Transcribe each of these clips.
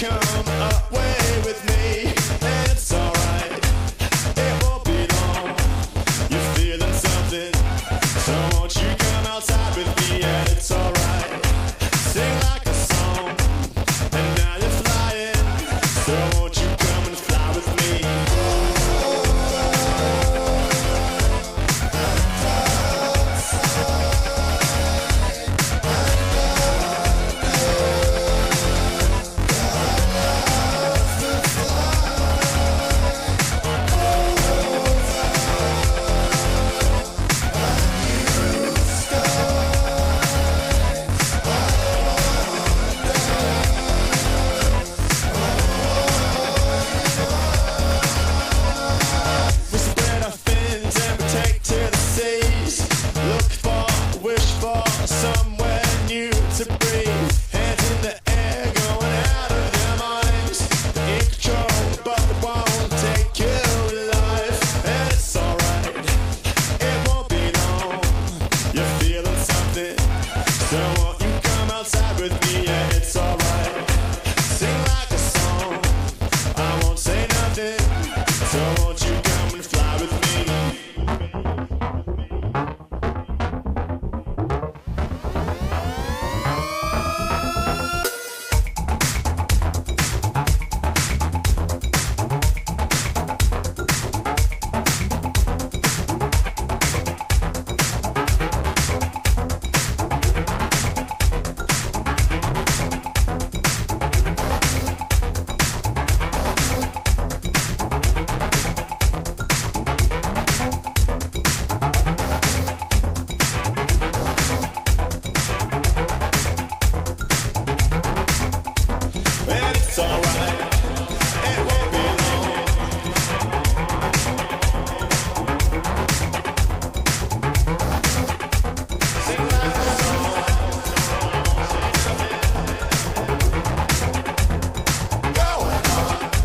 come away with me, and it's alright. It won't be long. You're feeling something, so won't you come outside with me, and it's alright. Sing like a song, and now you're flying, so won't you come and fly with me? We spread our fins and we take to the seas. Look for, wish for somewhere new to breathe. Hands in the air, going out of their minds. In control, but it won't take you alive. And it's alright, it won't be long. You're feeling something, so won't you come outside with me? Yeah, it's alright. Sing like a song, I won't say nothing, so won't you come and fly with me? And it's alright, it won't be long. Sing like a song, go sing like a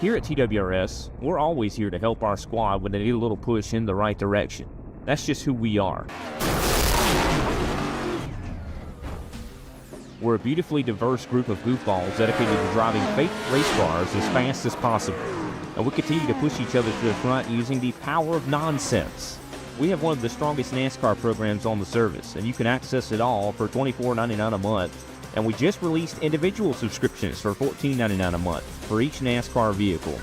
Here at TWRS, we're always here to help our squad when they need a little push in the right direction. That's just who we are. We're a beautifully diverse group of goofballs dedicated to driving fake race cars as fast as possible. And we continue to push each other to the front using the power of nonsense. We have one of the strongest NASCAR programs on the service, and you can access it all for $24.99 a month. And we just released individual subscriptions for $14.99 a month for each NASCAR vehicle.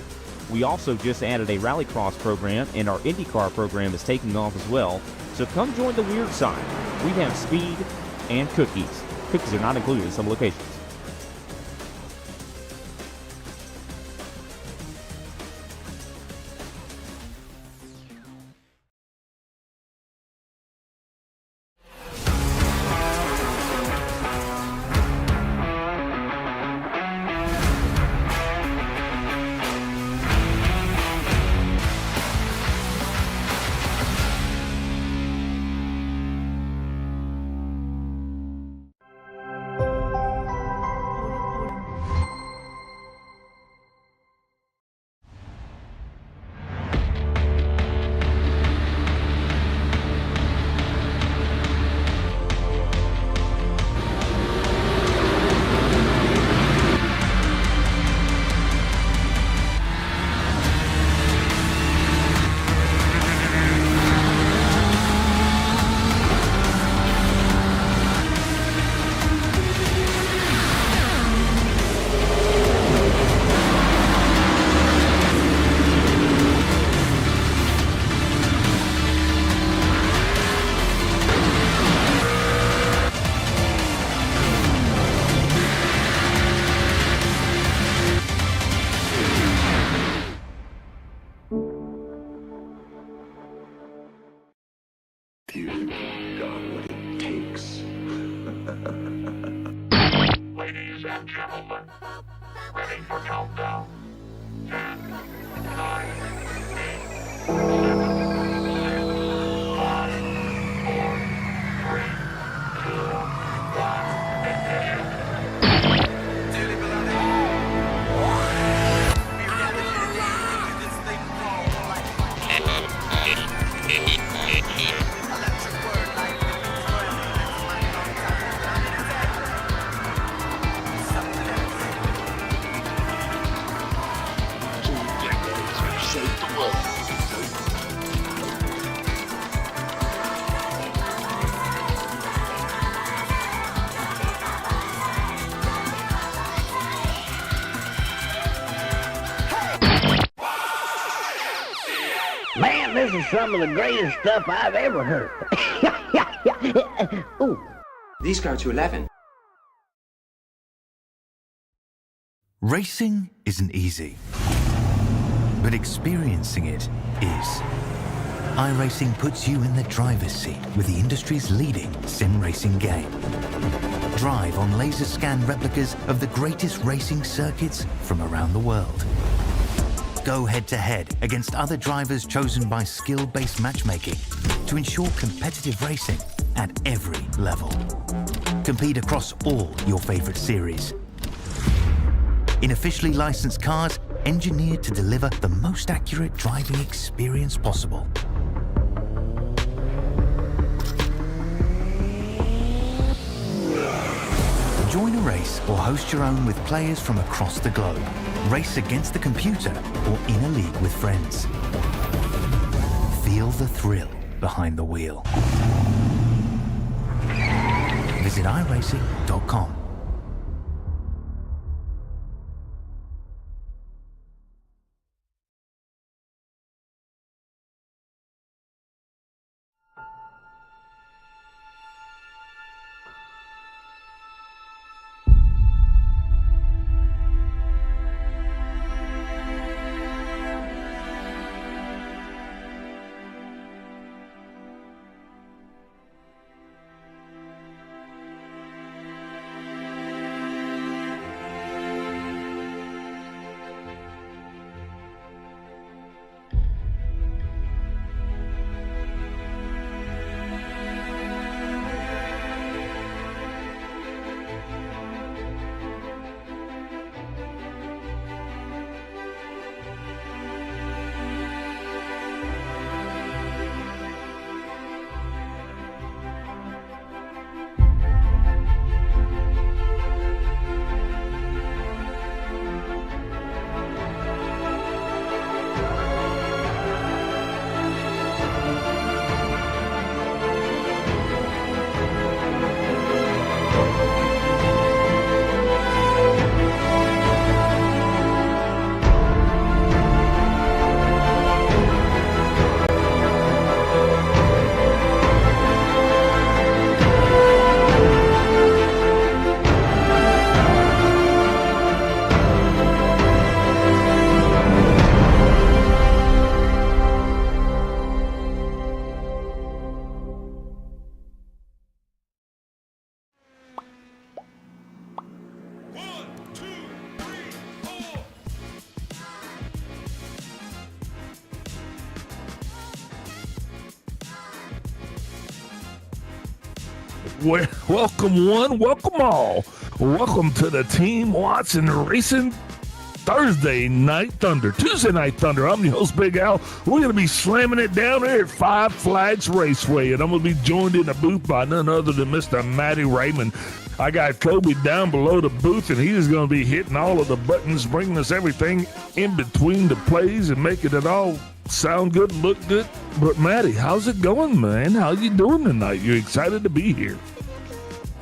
We also just added a rallycross program, and our IndyCar program is taking off as well. So come join the weird side. We have speed and cookies. Cookies are not included in some locations. You've got what it takes. Ladies and gentlemen, ready for countdown. 10, 9, 8, 7, 6, 5, 4, 3, 2, 1, ignition. Man, this is some of the greatest stuff I've ever heard. Ooh. These go to 11. Racing isn't easy, but experiencing it is. iRacing puts you in the driver's seat with the industry's leading sim racing game. Drive on laser scan replicas of the greatest racing circuits from around the world. Go head-to-head against other drivers chosen by skill-based matchmaking to ensure competitive racing at every level. Compete across all your favorite series. In officially licensed cars, engineered to deliver the most accurate driving experience possible. Join a race or host your own with players from across the globe. Race against the computer or in a league with friends. Feel the thrill behind the wheel. Visit iRacing.com. Well, welcome one, welcome all. Welcome to the Team Watson Racing Thursday Night Thunder, Tuesday Night Thunder. I'm your host, Big Al. We're going to be slamming it down here at Five Flags Raceway, and I'm going to be joined in the booth by none other than Mr. Matty Raymond. I got Kobe down below the booth, and he is going to be hitting all of the buttons, bringing us everything in between the plays and making it all sound good, look good. But Matty, how's it going, man? How you doing tonight? You excited to be here?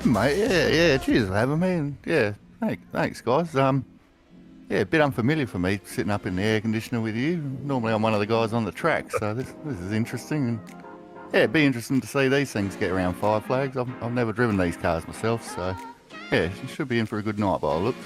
Mate, yeah, cheers for having me, and yeah, thanks guys. Yeah, a bit unfamiliar for me sitting up in the air conditioner with you. Normally I'm one of the guys on the track, so this is interesting, and yeah, it'd be interesting to see these things get around Five Flags. I've never driven these cars myself, so yeah, you should be in for a good night by the look.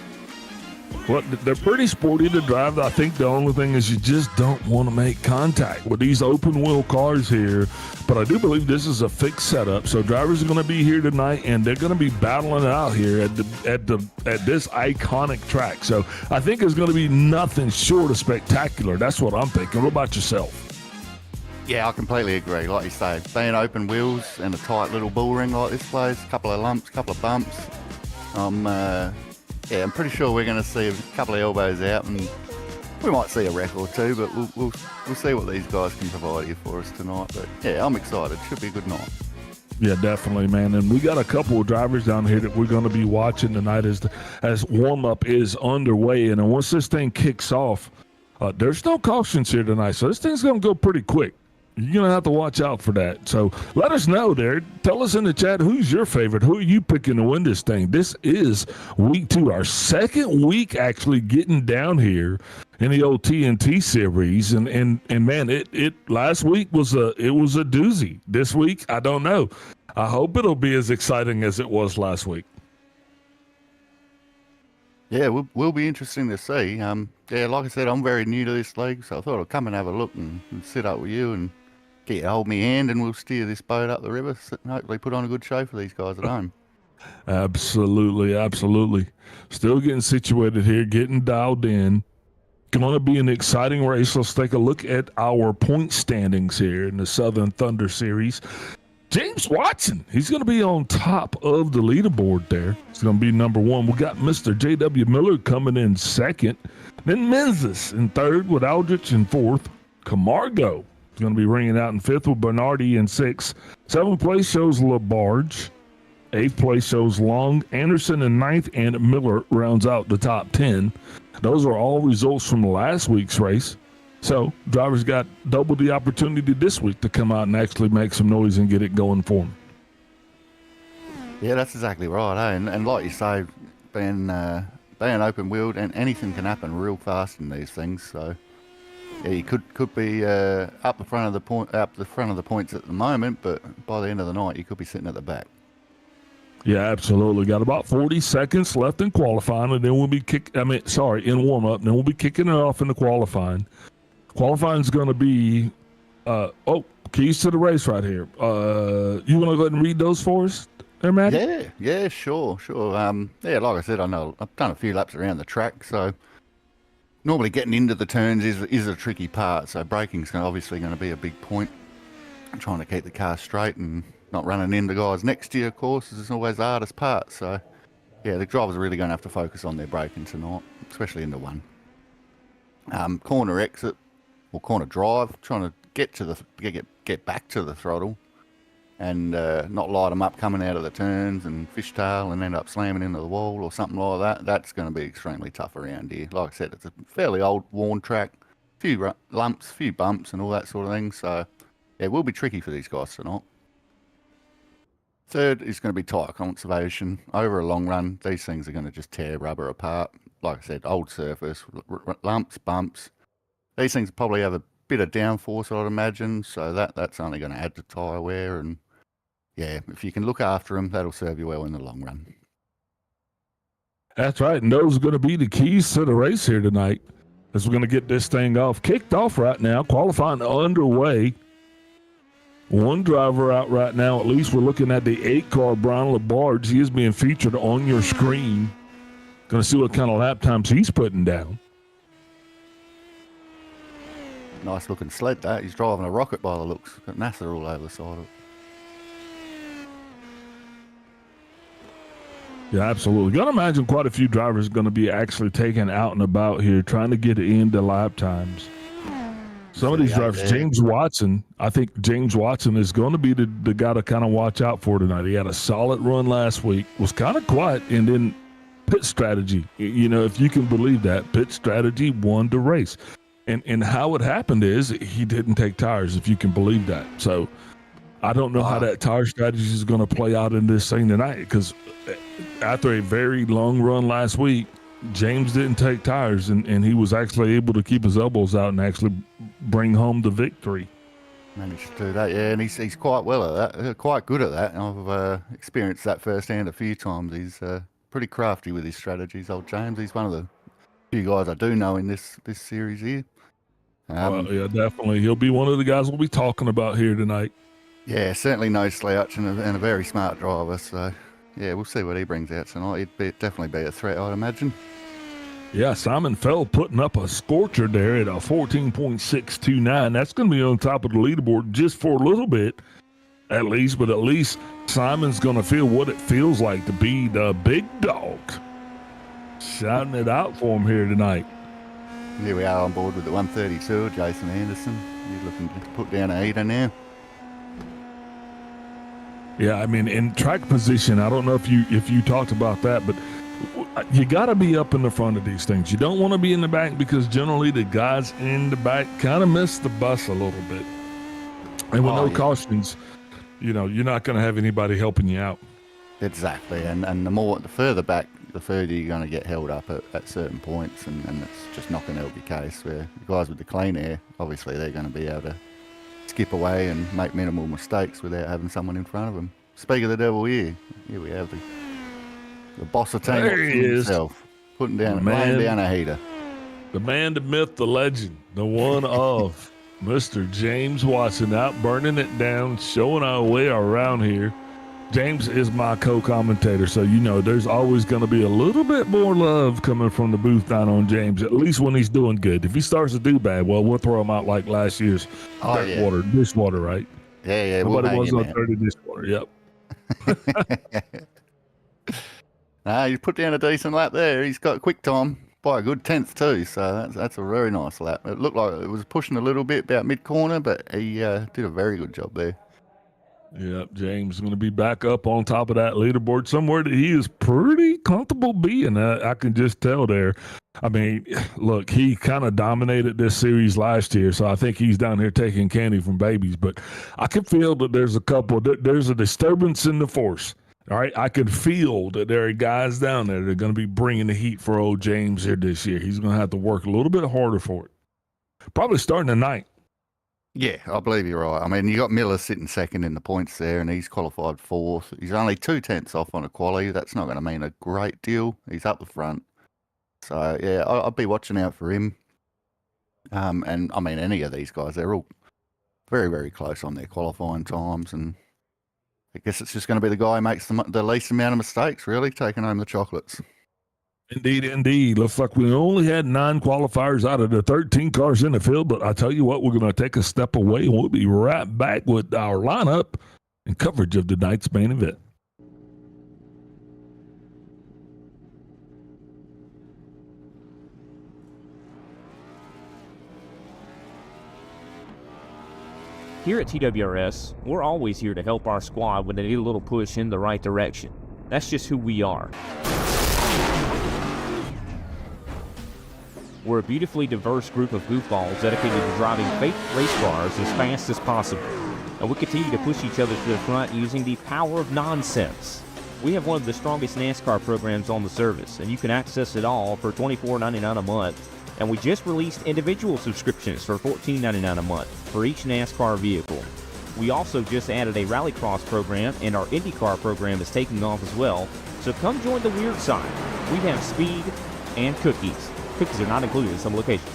Well, they're pretty sporty to drive. I think the only thing is you just don't want to make contact with these open wheel cars here. But I do believe this is a fixed setup. So drivers are going to be here tonight, and they're going to be battling it out here at this iconic track. So I think it's going to be nothing short of spectacular. That's what I'm thinking. What about yourself? Yeah, I completely agree. Like you say, being open wheels and a tight little bull ring like this place, a couple of lumps, a couple of bumps. I'm pretty sure we're going to see a couple of elbows out, and we might see a wreck or two, but we'll see what these guys can provide here for us tonight. But yeah, I'm excited. Should be a good night. Yeah, definitely, man. And we got a couple of drivers down here that we're going to be watching tonight as warm-up is underway. And then once this thing kicks off, there's no cautions here tonight, so this thing's going to go pretty quick. You're going to have to watch out for that. So let us know there. Tell us in the chat, who's your favorite? Who are you picking to win this thing? This is week 2, our second week actually getting down here in the old TNT series. And man, it last week was a doozy. This week, I don't know. I hope it'll be as exciting as it was last week. Yeah, will be interesting to see. Like I said, I'm very new to this league, so I thought I'd come and have a look and sit up with you and get you to hold me hand, and we'll steer this boat up the river and hopefully put on a good show for these guys at home. Absolutely, absolutely. Still getting situated here, getting dialed in. Going to be an exciting race. Let's take a look at our point standings here in the Southern Thunder Series. James Watson, he's going to be on top of the leaderboard there. It's going to be number 1. We got Mr. J.W. Miller coming in second. Then Menzies in third with Aldrich in fourth. Camargo is going to be ringing out in fifth with Bernardi in sixth. 7th place shows LaBarge. 8th place shows Long. Anderson in 9th, and Miller rounds out the top 10. Those are all results from last week's race. So drivers got double the opportunity this week to come out and actually make some noise and get it going for them. Yeah, that's exactly right. And like you say, being open-wheeled, and anything can happen real fast in these things. So yeah, you could be up the front of the points at the moment, but by the end of the night, you could be sitting at the back. Yeah, absolutely. Got about 40 seconds left in qualifying, and then we'll be in warm-up, and then we'll be kicking it off in the qualifying. Qualifying is going to be, keys to the race right here. You want to go ahead and read those for us there, Matt? Yeah, sure. Like I said, I know I've done a few laps around the track, so normally getting into the turns is a tricky part. So braking's obviously going to be a big point. Trying to keep the car straight and not running into guys next to you, of course, is always the hardest part. So yeah, the drivers are really going to have to focus on their braking tonight, especially into one. Corner exit. Or corner drive, trying to get back to the throttle, and not light them up coming out of the turns and fishtail and end up slamming into the wall or something like that. That's going to be extremely tough around here. Like I said, it's a fairly old, worn track, few lumps, few bumps, and all that sort of thing. So yeah, it will be tricky for these guys tonight. Third is going to be tyre conservation. Over a long run, these things are going to just tear rubber apart. Like I said, old surface, lumps, bumps. These things probably have a bit of downforce, I'd imagine, so that's only going to add to tyre wear. And yeah, if you can look after them, that'll serve you well in the long run. That's right, and those are going to be the keys to the race here tonight, as we're going to get this thing kicked off right now. Qualifying underway. One driver out right now. At least we're looking at the 8-car Brian LaBarge. He is being featured on your screen. Going to see what kind of lap times he's putting down. Nice looking sled, that. He's driving a rocket by the looks. Got NASA all over the side of it. Yeah, absolutely. Got to imagine quite a few drivers going to be actually taken out and about here, trying to get into lap times. Some of these drivers, James Watson, I think James Watson is going to be the guy to kind of watch out for tonight. He had a solid run last week, was kind of quiet, and then pit strategy. You know, if you can believe that, pit strategy won the race. And how it happened is he didn't take tires, if you can believe that. So I don't know how that tire strategy is going to play out in this thing tonight, because after a very long run last week, James didn't take tires, and he was actually able to keep his elbows out and actually bring home the victory. Managed to do that, yeah, and he's quite well at that, quite good at that. I've experienced that firsthand a few times. He's pretty crafty with his strategies, old James. He's one of the few guys I do know in this series here. Yeah, definitely. He'll be one of the guys we'll be talking about here tonight. Yeah, certainly no slouch and a very smart driver. So, yeah, we'll see what he brings out tonight. He'd definitely be a threat, I'd imagine. Yeah, Simon Fell putting up a scorcher there at a 14.629. That's going to be on top of the leaderboard just for a little bit, at least. But at least Simon's going to feel what it feels like to be the big dog. Shouting it out for him here tonight. Here we are on board with the 132, Jason Anderson. He's looking to put down a heater now. Yeah, I mean, in track position, I don't know if you talked about that, but you got to be up in the front of these things. You don't want to be in the back because generally the guys in the back kind of miss the bus a little bit. And with cautions, you're not going to have anybody helping you out. Exactly, and the further back, the further you're going to get held up at certain points, and it's just not going to help your case. Where the guys with the clean air, obviously they're going to be able to skip away and make minimal mistakes without having someone in front of them. Speak of the devil here we have the boss of team himself, laying down a heater. The man, the myth, the legend, the one of Mr. James Watson out burning it down, showing our way around here. James is my co-commentator, so there's always going to be a little bit more love coming from the booth down on James, at least when he's doing good. If he starts to do bad, well, we'll throw him out like last year's dishwater, right? Yeah, nobody wants no dirty dishwater. Yep. He put down a decent lap there. He's got quick time by a good 10th too, so that's a very nice lap. It looked like it was pushing a little bit about mid-corner, but he did a very good job there. Yep, James is going to be back up on top of that leaderboard somewhere that he is pretty comfortable being. I can just tell there. I mean, look, he kind of dominated this series last year, so I think he's down here taking candy from babies. But I can feel that there's a disturbance in the force. All right, I can feel that there are guys down there that are going to be bringing the heat for old James here this year. He's going to have to work a little bit harder for it. Probably starting tonight. Yeah, I believe you're right. I mean, you got Miller sitting second in the points there, and he's qualified fourth. He's only 2/10 off on a quali. That's not going to mean a great deal. He's up the front. So, yeah, I'll be watching out for him. And, I mean, any of these guys, they're all very, very close on their qualifying times. And I guess it's just going to be the guy who makes the least amount of mistakes, really, taking home the chocolates. Indeed. Looks like we only had 9 qualifiers out of the 13 cars in the field, but I tell you what, we're going to take a step away, and we'll be right back with our lineup and coverage of tonight's main event. Here at TWRS, we're always here to help our squad when they need a little push in the right direction. That's just who we are. We're a beautifully diverse group of goofballs dedicated to driving fake race cars as fast as possible. And we continue to push each other to the front using the power of nonsense. We have one of the strongest NASCAR programs on the service, and you can access it all for $24.99 a month. And we just released individual subscriptions for $14.99 a month for each NASCAR vehicle. We also just added a rallycross program, and our IndyCar program is taking off as well. So come join the weird side. We have speed and cookies. Cookies are not included in some locations.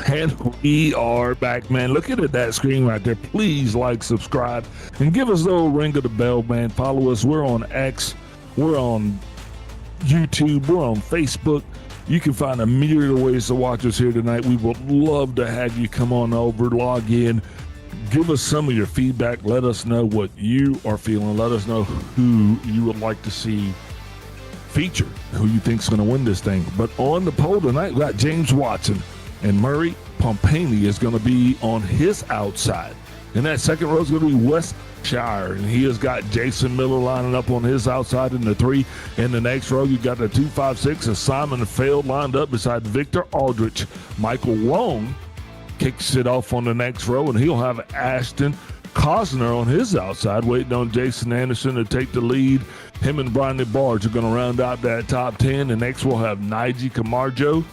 And we are back, man. Look at that screen right there. Please like, subscribe, and give us the old ring of the bell, man. Follow us. We're on X. We're on YouTube. We're on Facebook. You can find a myriad of ways to watch us here tonight. We would love to have you come on over, log in, give us some of your feedback. Let us know what you are feeling. Let us know who you would like to see featured, who you think is going to win this thing. But on the poll tonight, we got James Watson, and Murray Pompani is going to be on his outside. And that second row is going to be Wes Shire, and he has got Jason Miller lining up on his outside in the 3. In the next row, you got the 256 and Simon Feld lined up beside Victor Aldrich. Michael Long kicks it off on the next row, and he'll have Ashton Cosner on his outside, waiting on Jason Anderson to take the lead. Him and Brian DeBarge are going to round out that top 10. And next we'll have Nigel Camargo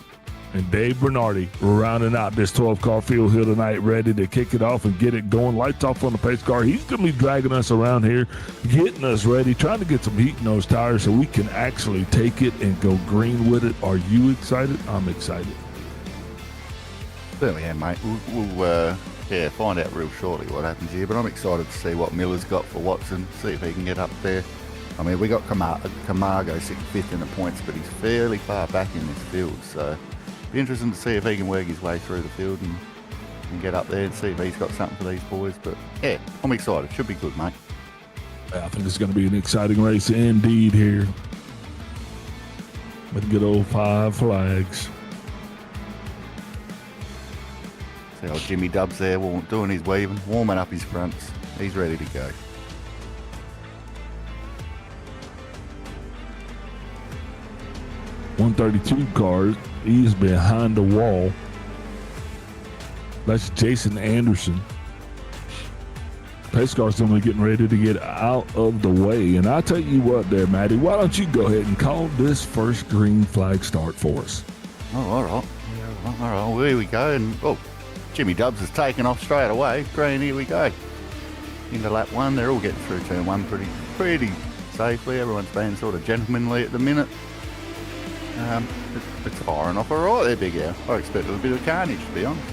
And Dave Bernardi rounding out this 12-car field here tonight, ready to kick it off and get it going. Lights off on the pace car. He's going to be dragging us around here, getting us ready, trying to get some heat in those tires so we can actually take it and go green with it. Are you excited? I'm excited. Certainly am, mate. We'll find out real shortly what happens here, but I'm excited to see what Miller's got for Watson, see if he can get up there. I mean, we got Camargo 5th in the points, but he's fairly far back in this field, so be interesting to see if he can work his way through the field and get up there and see if he's got something for these boys. But yeah, I'm excited. Should be good, mate. I think it's going to be an exciting race indeed here. With good old Five Flags. See old Jimmy Dubs there doing his weaving, warming up his fronts. He's ready to go. .132 car, he's behind the wall. That's Jason Anderson. Pace car's only getting ready to get out of the way. And I tell you what there, Matty, why don't you go ahead and call this first green flag start for us? Oh, all right. Yeah, all right, well, here we go. And Jimmy Dubs has taken off straight away. Green, here we go. Into lap 1, they're all getting through turn 1 pretty safely. Everyone's being sort of gentlemanly at the minute. It's firing off all right there, Big Al. I expected a bit of carnage, to be honest.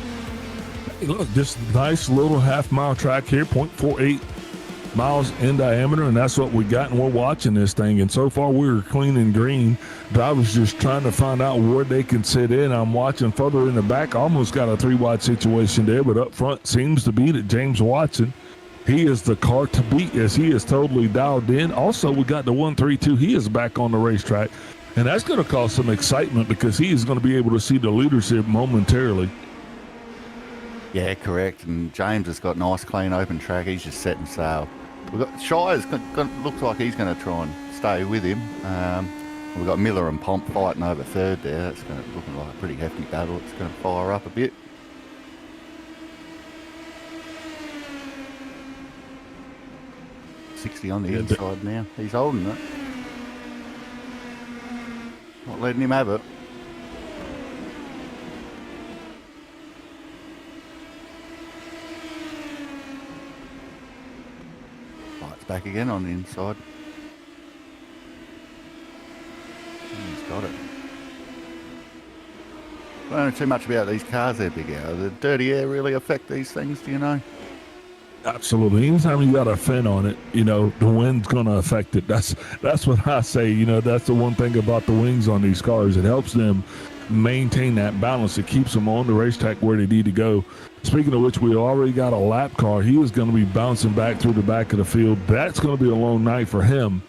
Hey, look, just a nice little half-mile track here, 0.48 miles in diameter, and that's what we got, and we're watching this thing. And so far, we're clean and green. Drivers just trying to find out where they can sit in. I'm watching further in the back. Almost got a 3-wide situation there, but up front seems to be that James Watson, he is the car to beat as he is totally dialed in. Also, we got the 132. He is back on the racetrack. And that's going to cause some excitement because he is going to be able to see the leadership momentarily. Yeah, correct. And James has got nice, clean, open track. He's just setting sail. We've got Shire's looks like he's going to try and stay with him. We've got Miller and Pomp fighting over third there. That's looking like a pretty hefty battle. It's going to fire up a bit. .60 on the inside now. He's holding it. Not letting him have it. Lights back again on the inside. He's got it. I don't know too much about these cars there, Big Al. The dirty air really affect these things, do you know? Absolutely. Anytime you got a fin on it, the wind's going to affect it. That's what I say. That's the one thing about the wings on these cars. It helps them maintain that balance. It keeps them on the racetrack where they need to go. Speaking of which, we already got a lap car. He is going to be bouncing back through the back of the field. That's going to be a long night for him.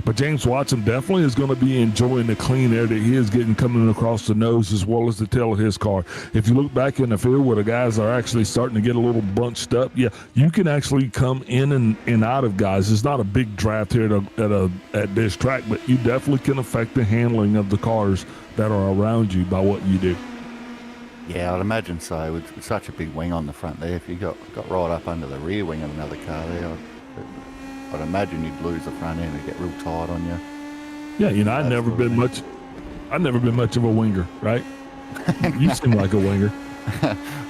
But James Watson definitely is going to be enjoying the clean air that he is getting coming across the nose as well as the tail of his car. If you look back in the field where the guys are actually starting to get a little bunched up, yeah, you can actually come in and out of guys. It's not a big draft here at this track, but you definitely can affect the handling of the cars that are around you by what you do. Yeah, I'd imagine so. With such a big wing on the front there, if you got right up under the rear wing of another car there, I'd imagine you'd lose the front end and get real tight on you. Yeah, I've never been much of a winger, right? You seem like a winger.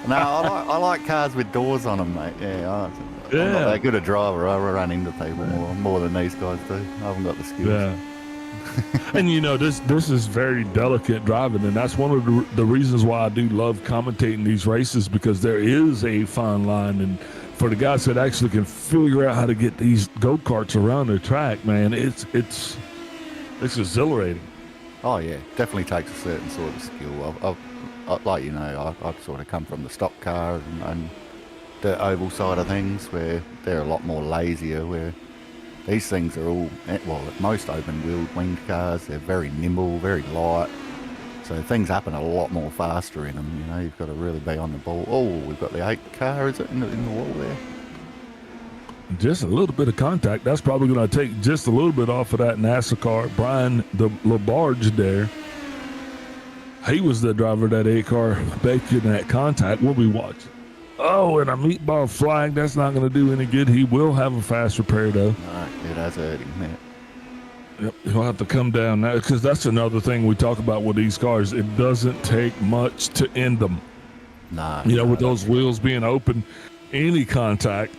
No, I like cars with doors on them, mate. I'm not that good a driver. I run into people more than these guys do. I haven't got the skills. Yeah. And this is very delicate driving, and that's one of the reasons why I do love commentating these races, because there is a fine line, and for the guys that actually can figure out how to get these go-karts around the track, man, it's exhilarating. Oh yeah, definitely takes a certain sort of skill. I've sort of come from the stock car and the oval side of things, where they're a lot more lazier, where these things are all, most open-wheeled winged cars, they're very nimble, very light, so things happen a lot more faster in them. You've got to really be on the ball. Oh, we've got the 8 car, is it, in the wall there? Just a little bit of contact. That's probably going to take just a little bit off of that NASA car. Brian the LaBarge there, he was the driver of that 8 car making that contact. We'll be watching. Oh, and a meatball flag. That's not going to do any good. He will have a fast repair, though. All right, it has hurt him, man. Yep, he'll have to come down now because that's another thing we talk about with these cars. It doesn't take much to end them. Nah. With those wheels being open, any contact,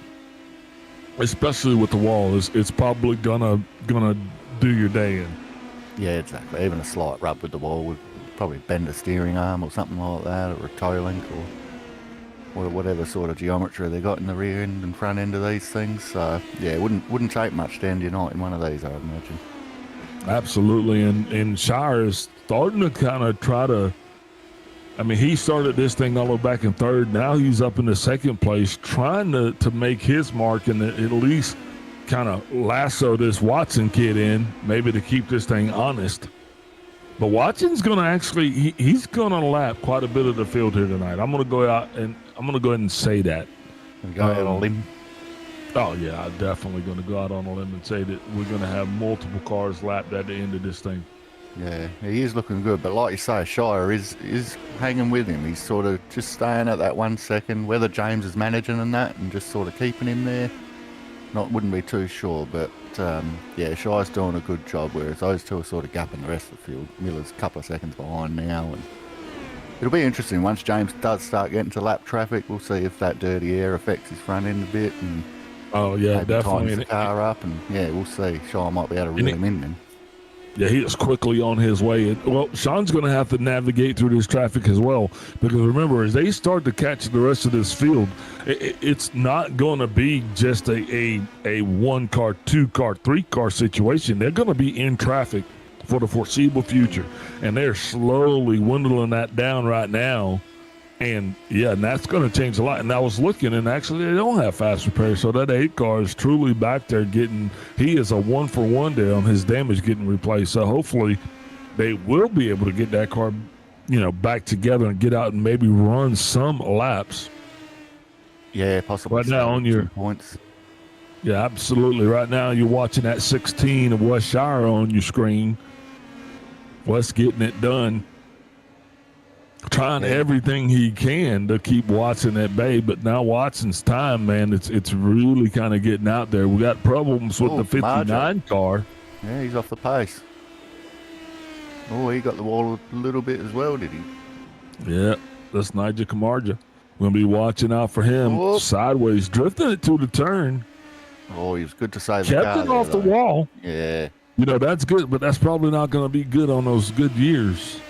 especially with the wall, it's probably gonna do your day in. Yeah, exactly. Even a slight rub with the wall would probably bend a steering arm or something like that, or a toe link, or whatever sort of geometry they got in the rear end and front end of these things. So yeah, it wouldn't take much to end your night in one of these, I would imagine. Absolutely, and Shire is starting to kind of try to. I mean, he started this thing all the way back in third. Now he's up in the second place, trying to make his mark and at least kind of lasso this Watson kid in, maybe to keep this thing honest. But Watson's going to actually, he's going to lap quite a bit of the field here tonight. I'm going to go out and I'm going to go ahead and say that. And go out on a limb. Oh, yeah, I'm definitely going to go out on a limb and say that we're going to have multiple cars lapped at the end of this thing. Yeah, he is looking good, but like you say, Shire is hanging with him. He's sort of just staying at that 1 second. Whether James is managing and that and just sort of keeping him there, wouldn't be too sure. But yeah, Shire's doing a good job, whereas those two are sort of gapping the rest of the field. Miller's a couple of seconds behind now, and it'll be interesting once James does start getting to lap traffic. We'll see if that dirty air affects his front end a bit, and maybe definitely times the car up, and yeah, we'll see. Shire might be able to reel him in then. Yeah, he is quickly on his way. Well, Sean's going to have to navigate through this traffic as well, because remember, as they start to catch the rest of this field, it's not going to be just a 1-car, 2-car, 3-car situation. They're going to be in traffic for the foreseeable future, and they're slowly dwindling that down right now. And yeah, and that's going to change a lot. And I was looking, and actually they don't have fast repair, so that 8-car is truly back there getting. He is a 1-for-1 there on his damage getting replaced. So hopefully they will be able to get that car, back together and get out and maybe run some laps. Yeah, possibly. Right now on your points. Yeah, absolutely. Right now you're watching that 16 of Wes Shire on your screen. Wes getting it done. Trying everything he can to keep Watson at bay, but now Watson's time, man, it's really kind of getting out there. We got problems with the 59 car. Yeah, he's off the pace. Oh, he got the wall a little bit as well, did he? Yeah, that's Nigel Camarga. We're going to be watching out for him. Whoop. Sideways, drifting it to the turn. Oh, he was good to save the Kept car it off the though. wall. Yeah. That's good, but that's probably not going to be good on those good years.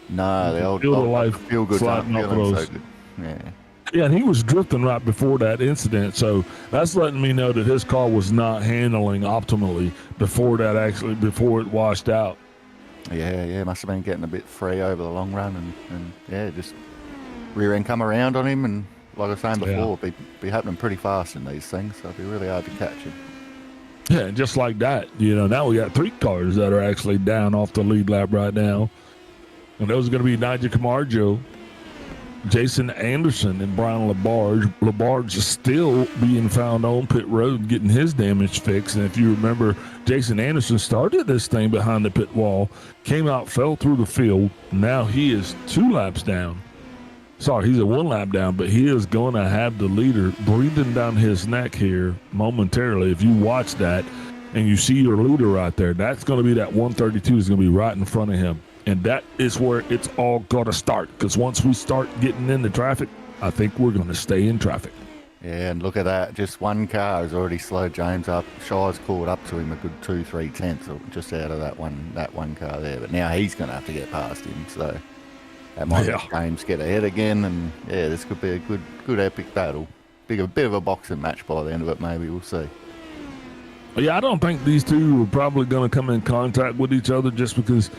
No, the old Field of life feel good. sliding off those. So good. Yeah. Yeah, and he was drifting right before that incident, so that's letting me know that his car was not handling optimally before it washed out. Yeah, must have been getting a bit free over the long run, and yeah, just rear end come around on him, and like I was saying before, be happening pretty fast in these things, so it'd be really hard to catch him. Yeah, and just like that, now we got 3 cars that are actually down off the lead lap right now. And those are going to be Nigel Camargo, Jason Anderson, and Brian Labarge. Labarge is still being found on pit road getting his damage fixed. And if you remember, Jason Anderson started this thing behind the pit wall, came out, fell through the field. Now he is 2 laps down. Sorry, he's a 1 lap down, but he is going to have the leader breathing down his neck here momentarily. If you watch that and you see your leader right there, that's going to be that 132 is going to be right in front of him. And that is where it's all got to start, because once we start getting into traffic, I think we're going to stay in traffic. Yeah, and look at that. Just 1 car has already slowed James up. Shire's caught up to him a good 2-3 tenths just out of that one car there. But now he's going to have to get past him. So that might make James get ahead again. And yeah, this could be a good epic battle. A bit of a boxing match by the end of it, maybe. We'll see. Yeah, I don't think these two are probably going to come in contact with each other just because,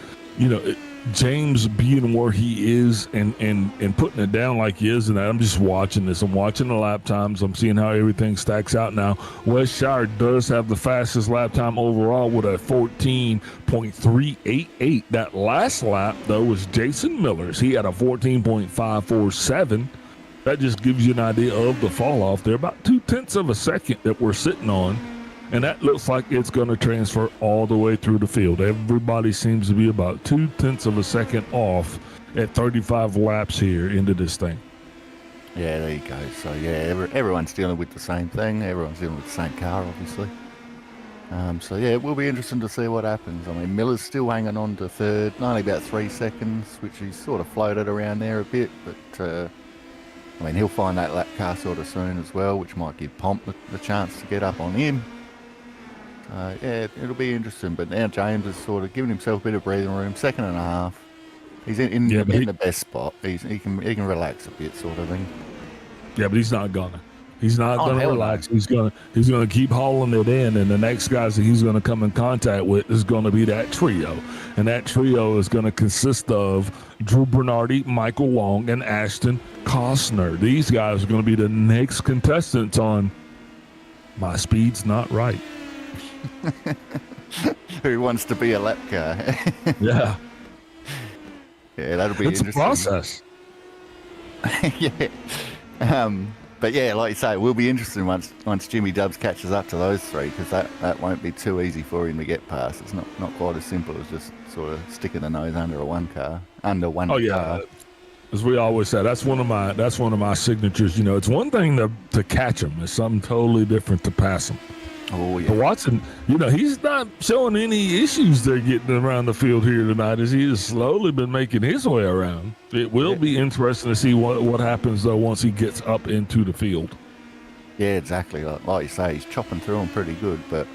James being where he is and putting it down like he is, and I'm just watching this. I'm watching the lap times. I'm seeing how everything stacks out now. Wes Shire does have the fastest lap time overall with a 14.388. That last lap, though, was Jason Miller's. He had a 14.547. That just gives you an idea of the fall off. They're about 0.2 of a second that we're sitting on. And that looks like it's going to transfer all the way through the field. Everybody seems to be about 0.2 of a second off at 35 laps here into this thing. Yeah, there you go. So, yeah, everyone's dealing with the same thing. Everyone's dealing with the same car, obviously. So yeah, it will be interesting to see what happens. I mean, Miller's still hanging on to third, only about 3 seconds, which he's sort of floated around there a bit. But I mean, he'll find that lap car sort of soon as well, which might give Pomp the chance to get up on him. Yeah, it'll be interesting. But now James is sort of giving himself a bit of breathing room. 2.5. He's in the best spot. He can relax a bit, sort of thing. Yeah, but he's not gonna. He's not gonna relax. No. He's gonna keep hauling it in, and the next guys that he's gonna come in contact with is gonna be that trio, and that trio is gonna consist of Drew Bernardi, Michael Wong, and Ashton Costner. These guys are gonna be the next contestants on My Speed's Not Right. Who wants to be a lap car? Yeah. Yeah, that'll be interesting. It's a process. Yeah. But yeah, like you say, it will be interesting once Jimmy Dubs catches up to those three, because that won't be too easy for him to get past. It's not quite as simple as just sort of sticking the nose under one car. Oh yeah, as we always say, that's one of my signatures. You know, it's one thing to catch them; it's something totally different to pass them. Oh yeah. But Watson, you know, he's not showing any issues there getting around the field here tonight, as he has slowly been making his way around. It will be interesting to see what happens, though, once he gets up into the field. Yeah, exactly. Like you say, he's chopping through them pretty good. But,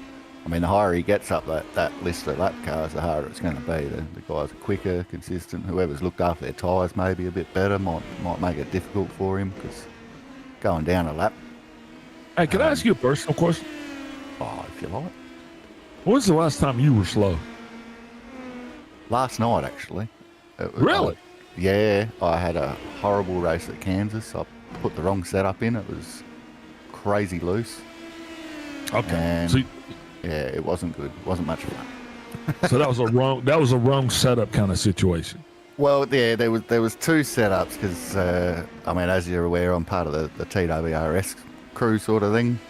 I mean, the higher he gets up that list of lap cars, the harder it's going to be. The guys are quicker, consistent. Whoever's looked after their tyres maybe a bit better might make it difficult for him, because going down a lap. Hey, can I ask you a personal question? Oh, if you like. When's the last time you were slow? Last night, actually. Really? Yeah, I had a horrible race at Kansas. I put the wrong setup in. It was crazy loose. Okay. And yeah, it wasn't good. It wasn't much fun. So that was a wrong setup kind of situation. Well, yeah, there was 2 setups, because I mean, as you're aware, I'm part of the TWRS crew sort of thing.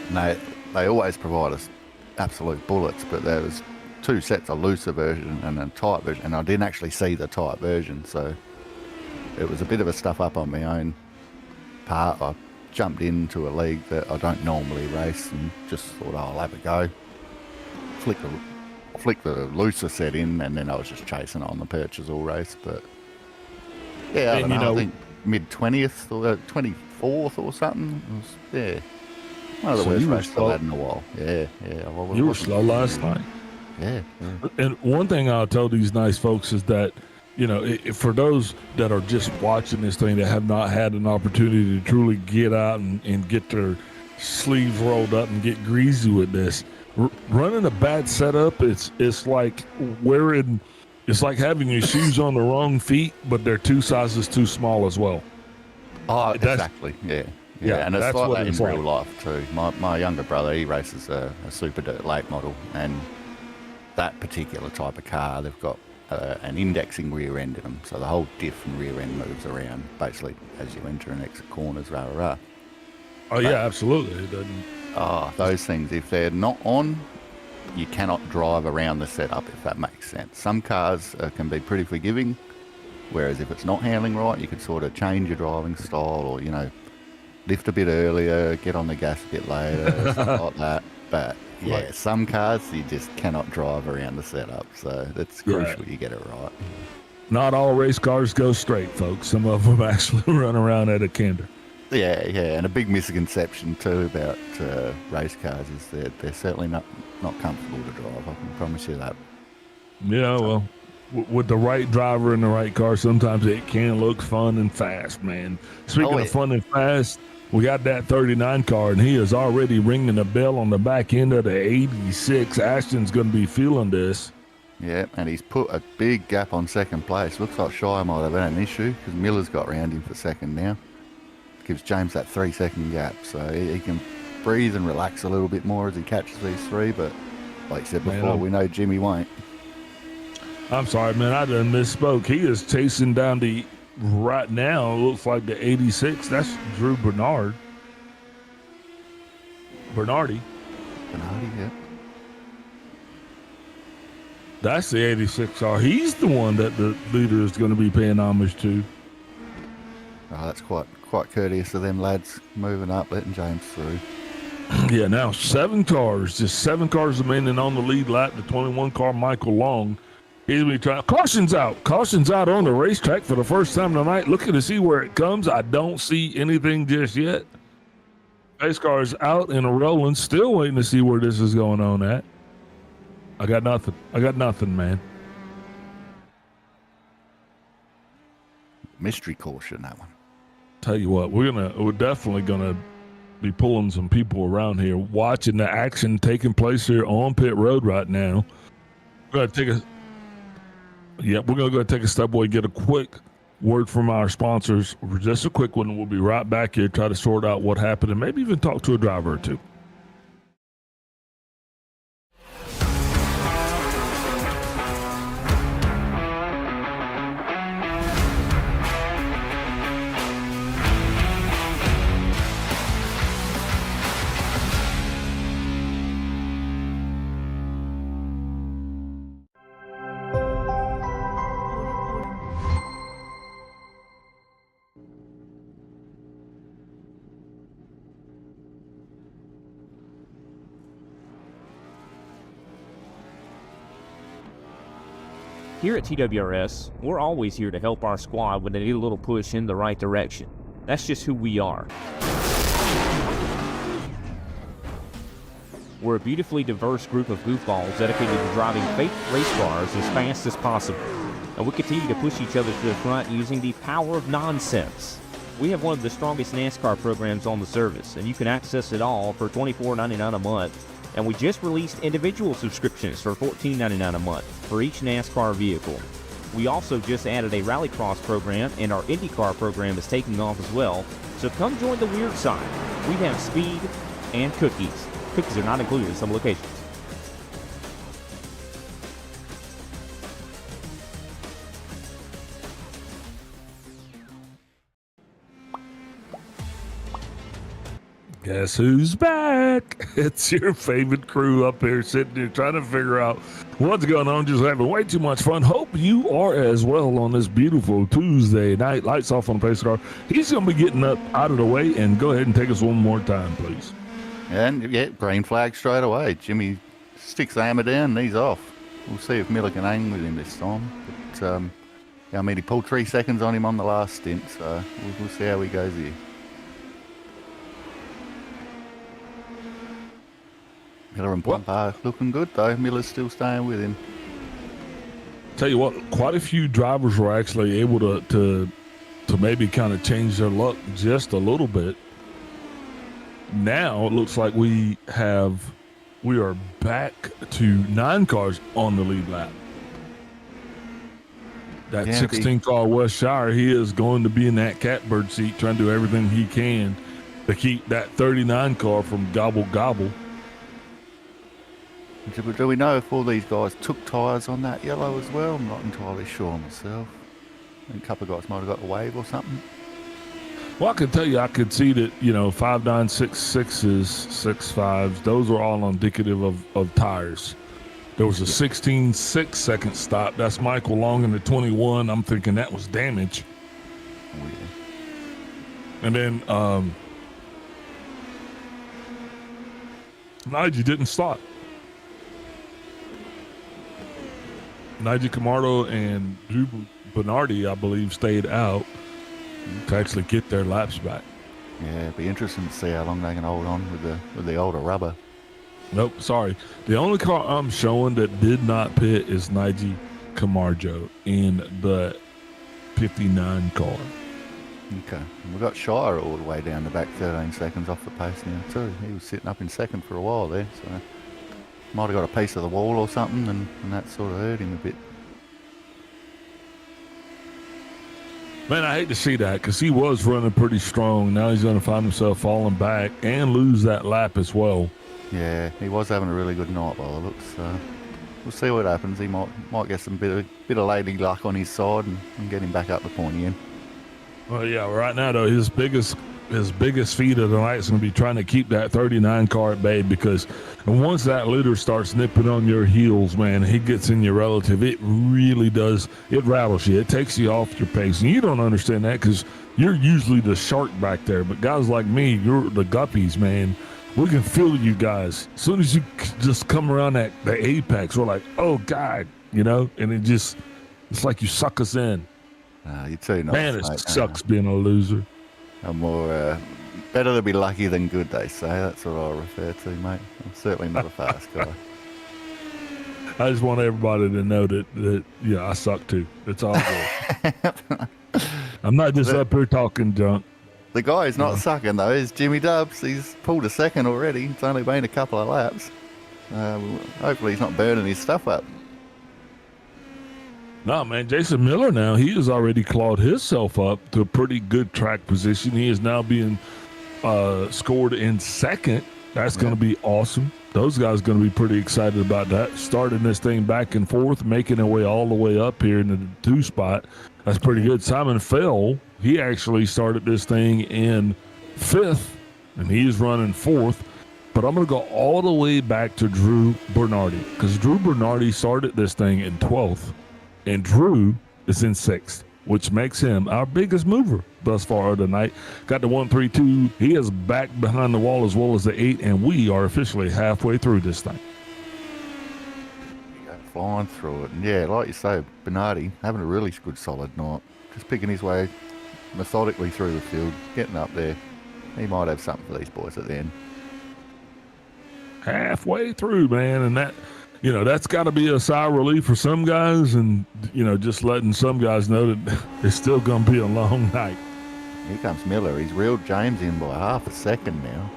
And they always provide us absolute bullets, but there was 2 sets, a looser version and a tight version, and I didn't actually see the tight version, so it was a bit of a stuff up on my own part. I jumped into a league that I don't normally race and just thought, I'll have a go. Flick the looser set in, and then I was just chasing on the perches all race. But yeah, I don't know, I think mid-20th or 24th or something. It was, yeah, one of the worst races I've had in a while. Yeah. You were slow last night. Yeah. And one thing I'll tell these nice folks is that, you know, for those that are just watching this thing that have not had an opportunity to truly get out and get their sleeves rolled up and get greasy with this, running a bad setup, it's like having your shoes on the wrong feet, but they're 2 sizes too small as well. Oh, exactly. Yeah, and it's like that in real life too. My younger brother, he races a Super Dirt late model, and that particular type of car, they've got an indexing rear end in them, so the whole diff and rear end moves around basically as you enter and exit corners, rah. Oh yeah, absolutely. It doesn't. Oh, those things, if they're not on, you cannot drive around the setup, if that makes sense. Some cars can be pretty forgiving, whereas if it's not handling right, you could sort of change your driving style, or, you know, lift a bit earlier, get on the gas a bit later, stuff like that. But yeah, some cars you just cannot drive around the setup, so that's crucial you get it right. Not all race cars go straight, folks. Some of them actually run around at a canter. Yeah, and a big misconception too about race cars is they're certainly not comfortable to drive. I can promise you that. Yeah, well, with the right driver in the right car, sometimes it can look fun and fast, man. Speaking of fun and fast, we got that 39 car, and he is already ringing the bell on the back end of the 86. Ashton's going to be feeling this. Yeah, and he's put a big gap on second place. Looks like Shire might have had an issue, because Miller's got round him for second now. Gives James that 3-second gap, so he can breathe and relax a little bit more as he catches these 3. But like I said before, we know Jimmy won't. I'm sorry, man, I done misspoke. He is chasing down the, right now, it looks like the 86. That's Drew Bernardi. Bernardi, yeah. That's the 86 car. He's the one that the leader is going to be paying homage to. Oh, that's quite courteous of them lads moving up, letting James through. Yeah, now 7 cars, just 7 cars remaining on the lead lap. The 21 car, Michael Long. He's be trying. Caution's out. Caution's out on the racetrack for the first time tonight. Looking to see where it comes. I don't see anything just yet. Pace car is out and rolling. Still waiting to see where this is going on at. I got nothing, man. Mystery caution, that one. Tell you what, we're definitely gonna be pulling some people around here, watching the action taking place here on pit road right now. We're gonna go take a step away, get a quick word from our sponsors. Just a quick one. We'll be right back here, try to sort out what happened, and maybe even talk to a driver or two. Here at TWRS, we're always here to help our squad when they need a little push in the right direction. That's just who we are. We're a beautifully diverse group of goofballs dedicated to driving fake race cars as fast as possible. And we continue to push each other to the front using the power of nonsense. We have one of the strongest NASCAR programs on the service, and you can access it all for $24.99 a month. And we just released individual subscriptions for $14.99 a month for each NASCAR vehicle. We also just added a Rallycross program, and our IndyCar program is taking off as well. So come join the weird side. We have speed and cookies. Cookies are not included in some locations. Guess who's back? It's your favorite crew up here sitting here trying to figure out what's going on. Just having way too much fun. Hope you are as well on this beautiful Tuesday night. Lights off on the pace car. He's going to be getting up out of the way, and go ahead and take us one more time, please. And yeah, green flag straight away. Jimmy sticks the hammer down and he's off. We'll see if Miller can hang with him this time. But yeah, I mean, he pulled 3 seconds on him on the last stint, so we'll see how he goes here. Miller and Pompar looking good though. Miller's still staying with him. Tell you what, quite a few drivers were actually able to maybe kind of change their luck just a little bit. Now it looks like we are back to 9 cars on the lead lap. That 16 car West Shire, he is going to be in that catbird seat, trying to do everything he can to keep that 39 car from gobble. Do we know if all these guys took tyres on that yellow as well? I'm not entirely sure myself. I think a couple of guys might have got a wave or something. Well, I can tell you, I could see that, 5966s, 65s, those were all indicative of tires. There was a 16 6-second stop. That's Michael Long in the 21. I'm thinking that was damage. Oh, yeah. And then Nigel didn't stop. Nigel Camardo and Drew Bernardi, I believe, stayed out to actually get their laps back. Yeah, it'd be interesting to see how long they can hold on with the older rubber. Nope, sorry. The only car I'm showing that did not pit is Nigel Camargo in the 59 car. Okay. And we've got Shire all the way down the back, 13 seconds off the pace now too. He was sitting up in second for a while there, so might have got a piece of the wall or something, and that sort of hurt him a bit. Man, I hate to see that because he was running pretty strong. Now he's going to find himself falling back and lose that lap as well. Yeah, he was having a really good night by the looks. We'll see what happens. He might get some bit of lady luck on his side and get him back up the pointy end. Well, yeah, right now though, his biggest feat of the night is going to be trying to keep that 39 car at bay, because once that litter starts nipping on your heels, man, he gets in your relative, it really does. It rattles you. It takes you off your pace. And you don't understand that because you're usually the shark back there. But guys like me, you're the guppies, man. we can feel you guys. As soon as you just come around the apex, we're like, oh God, you know, and it's like you suck us in. You're too nice, Man, it mate. sucks being a loser. I'm more better to be lucky than good, they say. That's what I refer to, mate. I'm certainly not a fast guy. I just want everybody to know that yeah, I suck too. It's all good. I'm not just up here talking junk. The guy who's not sucking, though, is Jimmy Dubs. He's pulled a second already. It's only been a couple of laps. Hopefully he's not burning his stuff up. No, man, Jason Miller now, he has already clawed himself up to a pretty good track position. He is now being scored in second. That's going to be awesome. Those guys going to be pretty excited about that. Starting this thing back and forth, making their way all the way up here in the 2 spot. That's pretty good. Simon Fell, he actually started this thing in 5th, and he is running 4th. But I'm going to go all the way back to Drew Bernardi, because Drew Bernardi started this thing in 12th, and Drew is in 6th, which makes him our biggest mover thus far of the night. Got the 1-3-2. He is back behind the wall as well as the 8, and we are officially halfway through this thing. Flying through it. And yeah, like you say, Bernardi having a really good solid night. Just picking his way methodically through the field, getting up there. He might have something for these boys at the end. Halfway through, man, and that, you know, that's got to be a sigh of relief for some guys, and, you know, just letting some guys know that it's still going to be a long night. Here comes Miller. He's reeled James in by half a second now.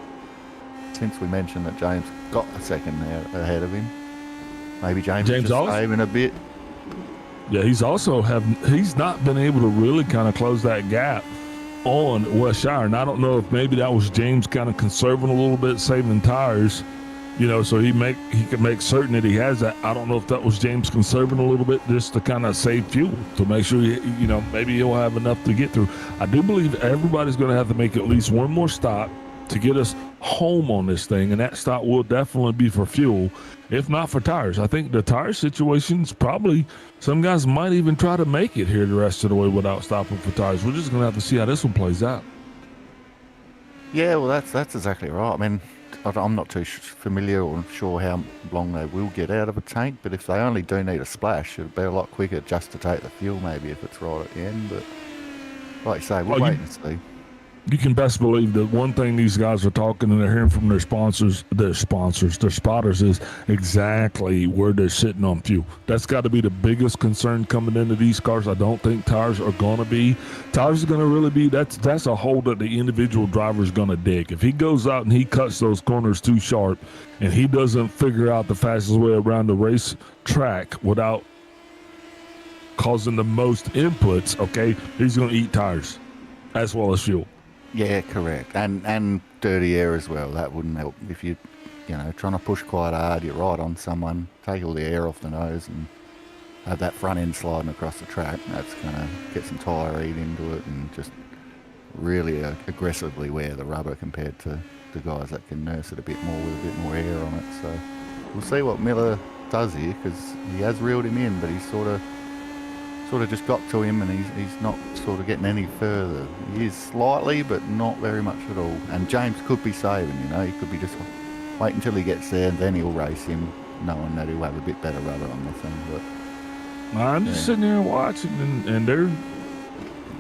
Since we mentioned that James got a second there ahead of him. Maybe James is just saving a bit. Yeah, he's not been able to really kind of close that gap on West Shire. And I don't know if maybe that was James kind of conserving a little bit, saving tires, you know, so he can make certain that he has that. I don't know if that was James conserving a little bit just to kind of save fuel, to make sure, you know, maybe he'll have enough to get through. I do believe everybody's going to have to make at least one more stop to get us home on this thing, and that stop will definitely be for fuel, if not for tires. I think the tire situation's probably, some guys might even try to make it here the rest of the way without stopping for tires. We're just going to have to see how this one plays out. Yeah, well, that's exactly right. I mean, I'm not too familiar or sure how long they will get out of a tank, but if they only do need a splash, it'll be a lot quicker just to take the fuel maybe if it's right at the end. But like you say, we'll wait and see. You can best believe that one thing these guys are talking and they're hearing from their spotters is exactly where they're sitting on fuel. That's got to be the biggest concern coming into these cars. I don't think tires are going to be. Tires are going to really be, that's a hole that the individual driver is going to dig. If he goes out and he cuts those corners too sharp and he doesn't figure out the fastest way around the race track without causing the most inputs, okay, he's going to eat tires as well as fuel. Yeah, correct. And dirty air as well. That wouldn't help. If you trying to push quite hard, you're right on someone, take all the air off the nose and have that front end sliding across the track. That's going to get some tyre heat into it and just really aggressively wear the rubber compared to the guys that can nurse it a bit more with a bit more air on it. So we'll see what Miller does here, because he has reeled him in, but he's sort of just got to him, and he's not sort of getting any further. He is slightly, but not very much at all. And James could be saving, you know, he could be just wait until he gets there, and then he'll race him, knowing that he'll have a bit better rubber on the thing. But I'm just sitting there watching, and they're...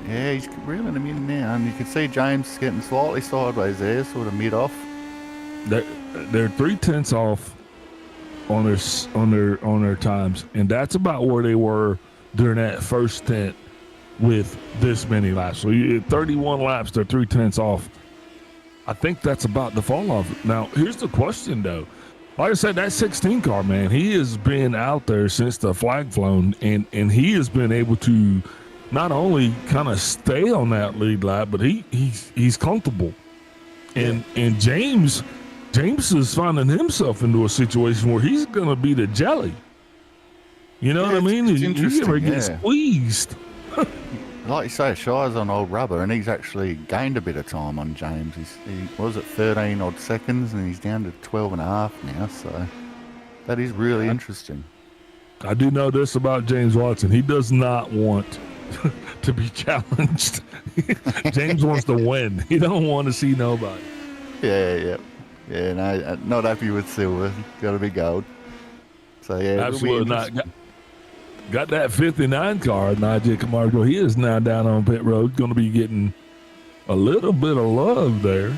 Yeah, he's reeling him in now, and you can see James getting slightly sideways there, sort of mid-off. They're 3/10 off on their times, and that's about where they were during that first stint with this many laps. So 31 laps, they're 3/10 off. I think that's about the fall off. Now, here's the question, though. Like I said, that 16 car, man, he has been out there since the flag flown, and he has been able to not only kind of stay on that lead lap, but he's comfortable. And James is finding himself into a situation where he's going to be the jelly. You know what I mean? It's you interesting, get squeezed. Like you say, Shire's on old rubber, and he's actually gained a bit of time on James. He was at 13 odd seconds, and he's down to 12 and a half now. So that is really interesting. I do know this about James Watson. He does not want to be challenged. James wants to win. He don't want to see nobody. Yeah. Yeah, no, not happy with silver. Got to be gold. So yeah, it'll be Absolutely not. interesting. Got that 59 car, Najee Camargo. He is now down on pit road, going to be getting a little bit of love there.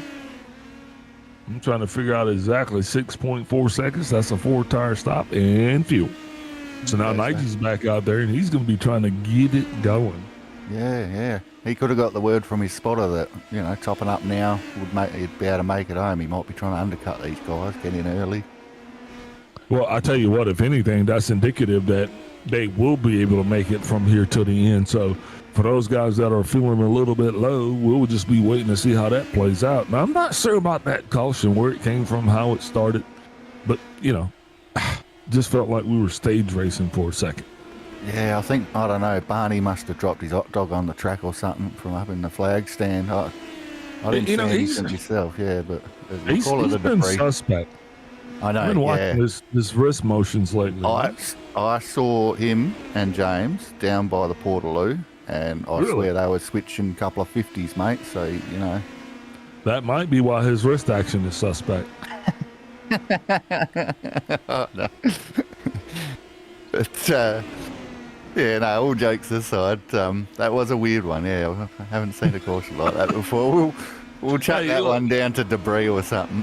I'm trying to figure out exactly 6.4 seconds. That's a 4-tire stop and fuel. So now Najee's back out there, and he's going to be trying to get it going. Yeah. He could have got the word from his spotter that, topping up now he'd be able to make it home. He might be trying to undercut these guys, get in early. Well, I tell you what, if anything, that's indicative that they will be able to make it from here to the end. So for those guys that are feeling a little bit low, we'll just be waiting to see how that plays out. Now, I'm not sure about that caution, where it came from, how it started, but, just felt like we were stage racing for a second. Yeah, I don't know, Barney must have dropped his hot dog on the track or something from up in the flag stand. I didn't see anything myself, yeah, but He's been suspect. I know, I've been watching his wrist motions lately. I saw him and James down by the Portaloo, and I swear they were switching a couple of 50s, mate, so, That might be why his wrist action is suspect. Oh, no. But, all jokes aside, that was a weird one, yeah. I haven't seen a caution like that before. We'll chuck that one down to debris or something.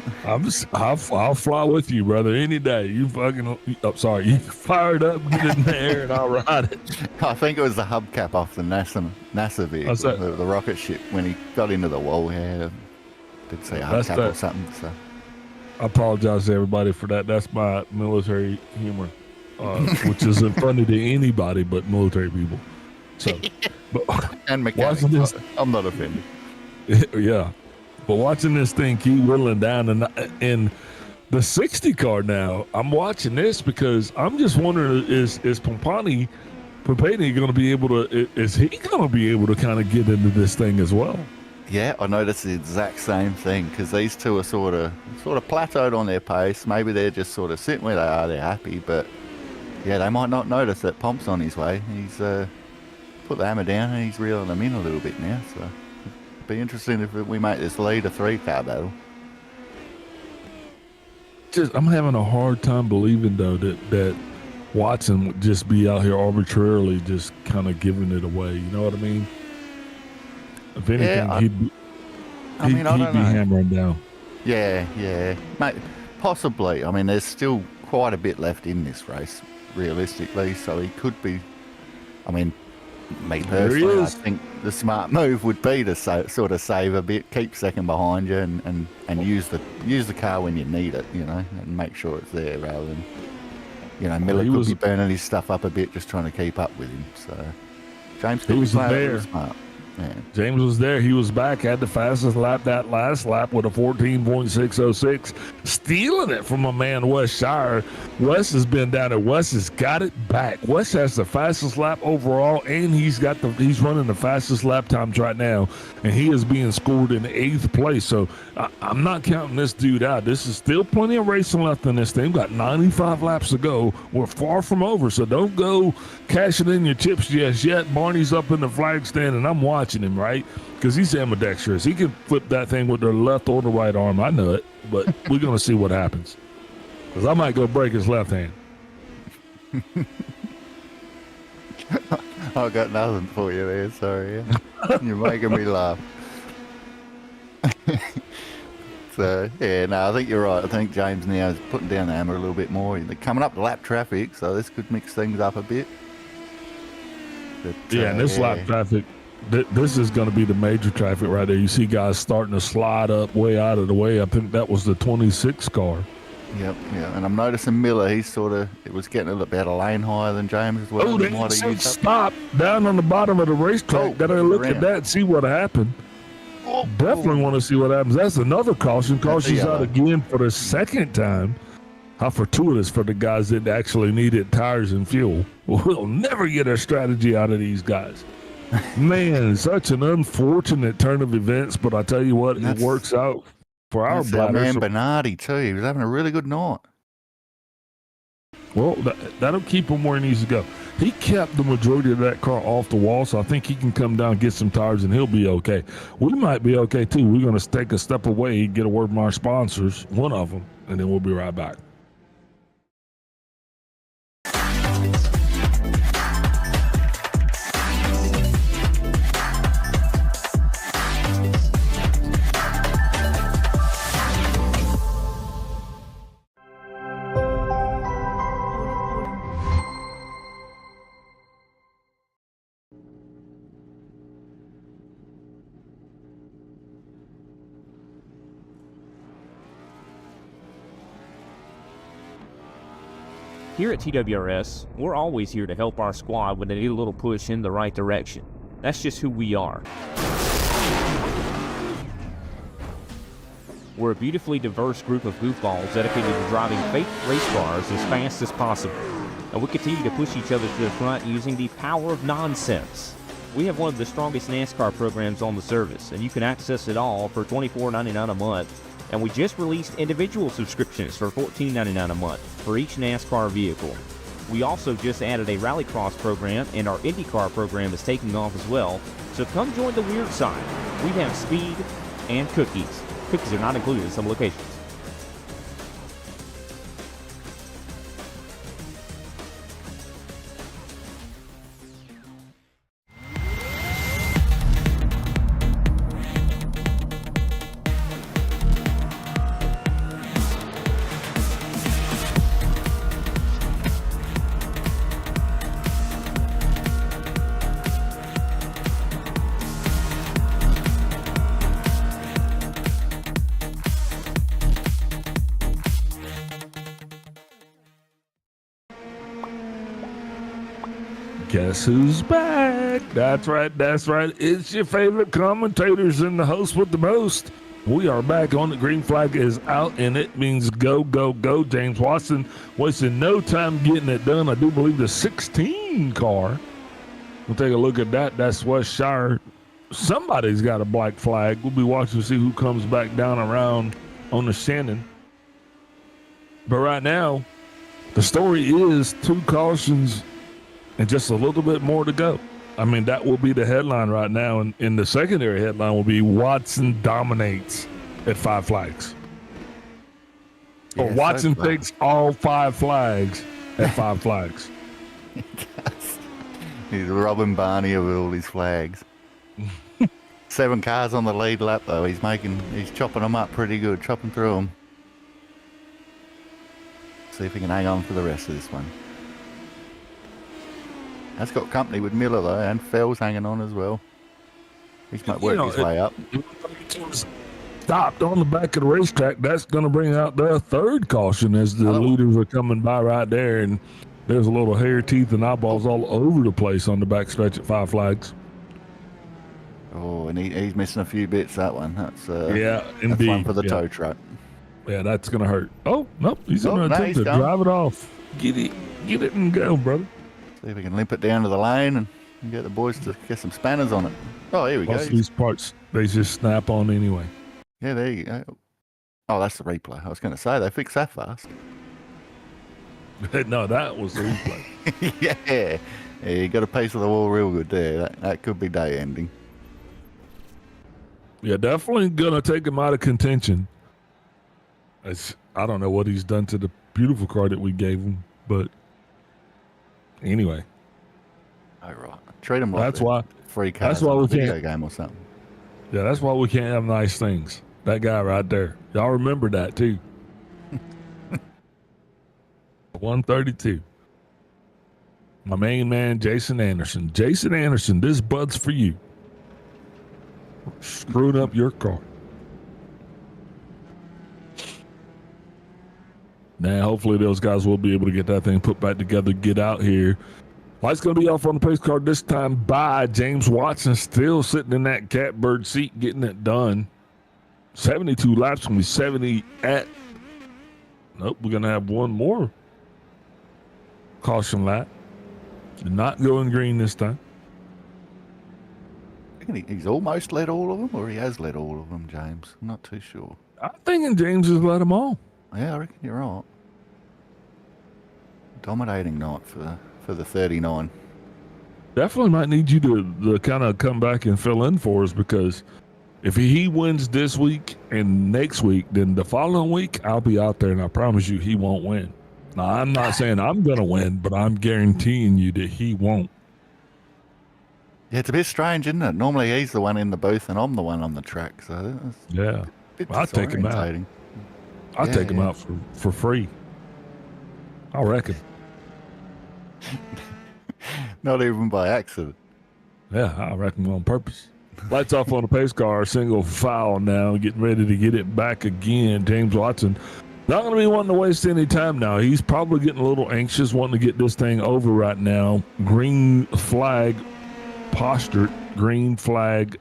I'll fly with you, brother, any day. You you fire it up, get in there, and I'll ride it. I think it was the hubcap off the NASA vehicle, the rocket ship, when he got into the wall. Yeah, did say a hubcap or something. So I apologize to everybody for that. That's my military humor, which isn't funny to anybody but military people. So, and mechanics. I'm not offended. Yeah. But watching this thing keep whittling down in the 60 car now, I'm watching this because I'm just wondering, is Pompani going to be able to, is he going to be able to kind of get into this thing as well? Yeah, I noticed the exact same thing, because these two are sort of plateaued on their pace. Maybe they're just sort of sitting where they are, they're happy, but yeah, they might not notice that Pomp's on his way. He's put the hammer down and he's reeling them in a little bit now, so be interesting if we make this lead a 3-car battle. I'm having a hard time believing though that Watson would just be out here arbitrarily just kind of giving it away. You know what I mean? If anything, he'd be hammering down. Yeah, mate, possibly. I mean, there's still quite a bit left in this race, realistically, so he could be. I mean, me personally, I think the smart move would be to sort of save a bit, keep second behind you, and use the car when you need it, and make sure it's there rather than, Miller could be burning his stuff up a bit, just trying to keep up with him. So James could be playing smart. Yeah. James was there. He was back. Had the fastest lap that last lap with a 14.606, stealing it from a man, Wes Shire. Wes has been down there. Wes has got it back. Wes has the fastest lap overall, and he's running the fastest lap times right now, and he is being scored in 8th place. So I'm not counting this dude out. This is still plenty of racing left in this thing. We've got 95 laps to go. We're far from over, so don't go cashing in your chips just yet. Barney's up in the flag stand, and I'm watching him, right? Because he's ambidextrous. He can flip that thing with the left or the right arm. I know it, but we're going to see what happens. Because I might go break his left hand. I got nothing for you there, sorry. Yeah. You're making me laugh. So, I think you're right. I think James now is putting down the hammer a little bit more. They're coming up to lap traffic, so this could mix things up a bit. But, and this lap traffic, this is going to be the major traffic right there. You see guys starting to slide up way out of the way. I think that was the 26 car. Yep, yeah. And I'm noticing Miller, it was getting a little bit of lane higher than James as well. Oh, they said stop down on the bottom of the racetrack. Got to look at that and see what happened. Definitely want to see what happens. That's another caution. Caution's out again for the second time. How fortuitous for the guys that actually needed tires and fuel. We'll never get a strategy out of these guys. Man, such an unfortunate turn of events, but I tell you what, it works out for our bladder. Man, Bernardi too. He was having a really good night. Well, that'll keep him where he needs to go. he kept the majority of that car off the wall, so I think he can come down, get some tires, and he'll be okay. We might be okay too. We're going to take a step away, get a word from our sponsors, one of them, and then we'll be right back. Here at TWRS, we're always here to help our squad when they need a little push in the right direction. That's just who we are. We're a beautifully diverse group of goofballs dedicated to driving fake race cars as fast as possible. And we continue to push each other to the front using the power of nonsense. We have one of the strongest NASCAR programs on the service, and you can access it all for $24.99 a month. And we just released individual subscriptions for $14.99 a month for each NASCAR vehicle. We also just added a Rallycross program, and our IndyCar program is taking off as well. So come join the weird side. We have speed and cookies. Cookies are not included in some locations. Guess who's back? That's right, that's right. It's your favorite commentators and the host with the most. We are back on. The green flag is out, and it means go, go, go. James Watson wasting no time getting it done. I do believe the 16 car. We'll take a look at that. That's West Shire. Somebody's got a black flag. We'll be watching to see who comes back down around on the Shannon. But right now, the story is 2 cautions and just a little bit more to go. I mean, that will be the headline right now. And in the secondary headline will be Watson dominates at 5 flags. Or Watson takes all 5 flags at 5 flags. He's Robin Barney of all his flags. 7 cars on the lead lap, though. He's chopping them up pretty good, chopping through them. See if he can hang on for the rest of this one. That's got company with Miller, though, and Fell's hanging on as well. He might work his way up. Stopped on the back of the racetrack. That's going to bring out their 3rd caution as the leaders are coming by right there. And there's a little hair, teeth, and eyeballs all over the place on the back stretch at 5 flags. Oh, and he's missing a few bits, that one. That's yeah, indeed. That's one for the tow truck. Yeah, that's going to hurt. Oh, nope. He's going to attempt to drive it off. Get it and go, brother. See if we can limp it down to the lane and get the boys to get some spanners on it. Oh, here we go. These parts, they just snap on anyway. Yeah, there you go. Oh, that's the replay. I was going to say, they fixed that fast. No, that was the replay. Yeah, you got a piece of the wall real good there. That could be day ending. Yeah, definitely going to take him out of contention. I don't know what he's done to the beautiful car that we gave him, but anyway. Oh, right. Treat him like that's why free cars. That's why we video can't game or something. Yeah, that's why we can't have nice things. That guy right there. Y'all remember that too. 132. My main man, Jason Anderson. Jason Anderson, this bud's for you. Screwed up your car. Now, hopefully those guys will be able to get that thing put back together, get out here. Lights going to be off on the pace car this time by James Watson, still sitting in that catbird seat, getting it done. 72 laps from 70 at. Nope, we're going to have one more caution lap. Not going green this time. He's almost led all of them, or he has led all of them, James. I'm not too sure. I'm thinking James has led them all. Yeah, I reckon you're right. Dominating night for for the 39. Definitely might need you to kind of come back and fill in for us, because if he wins this week and next week, then the following week I'll be out there, and I promise you he won't win. Now, I'm not saying I'm going to win, but I'm guaranteeing you that he won't. Yeah, it's a bit strange, isn't it? Normally he's the one in the booth and I'm the one on the track, so it's Yeah. a bit I'll take him out. disorientating. I'll Yeah, take him yeah. out for free. I reckon. Not even by accident. Yeah, I reckon on purpose. Lights off on the pace car, single foul now, getting ready to get it back again. James Watson not going to be wanting to waste any time now. He's probably getting a little anxious, wanting to get this thing over right now. Green flag postured, green flag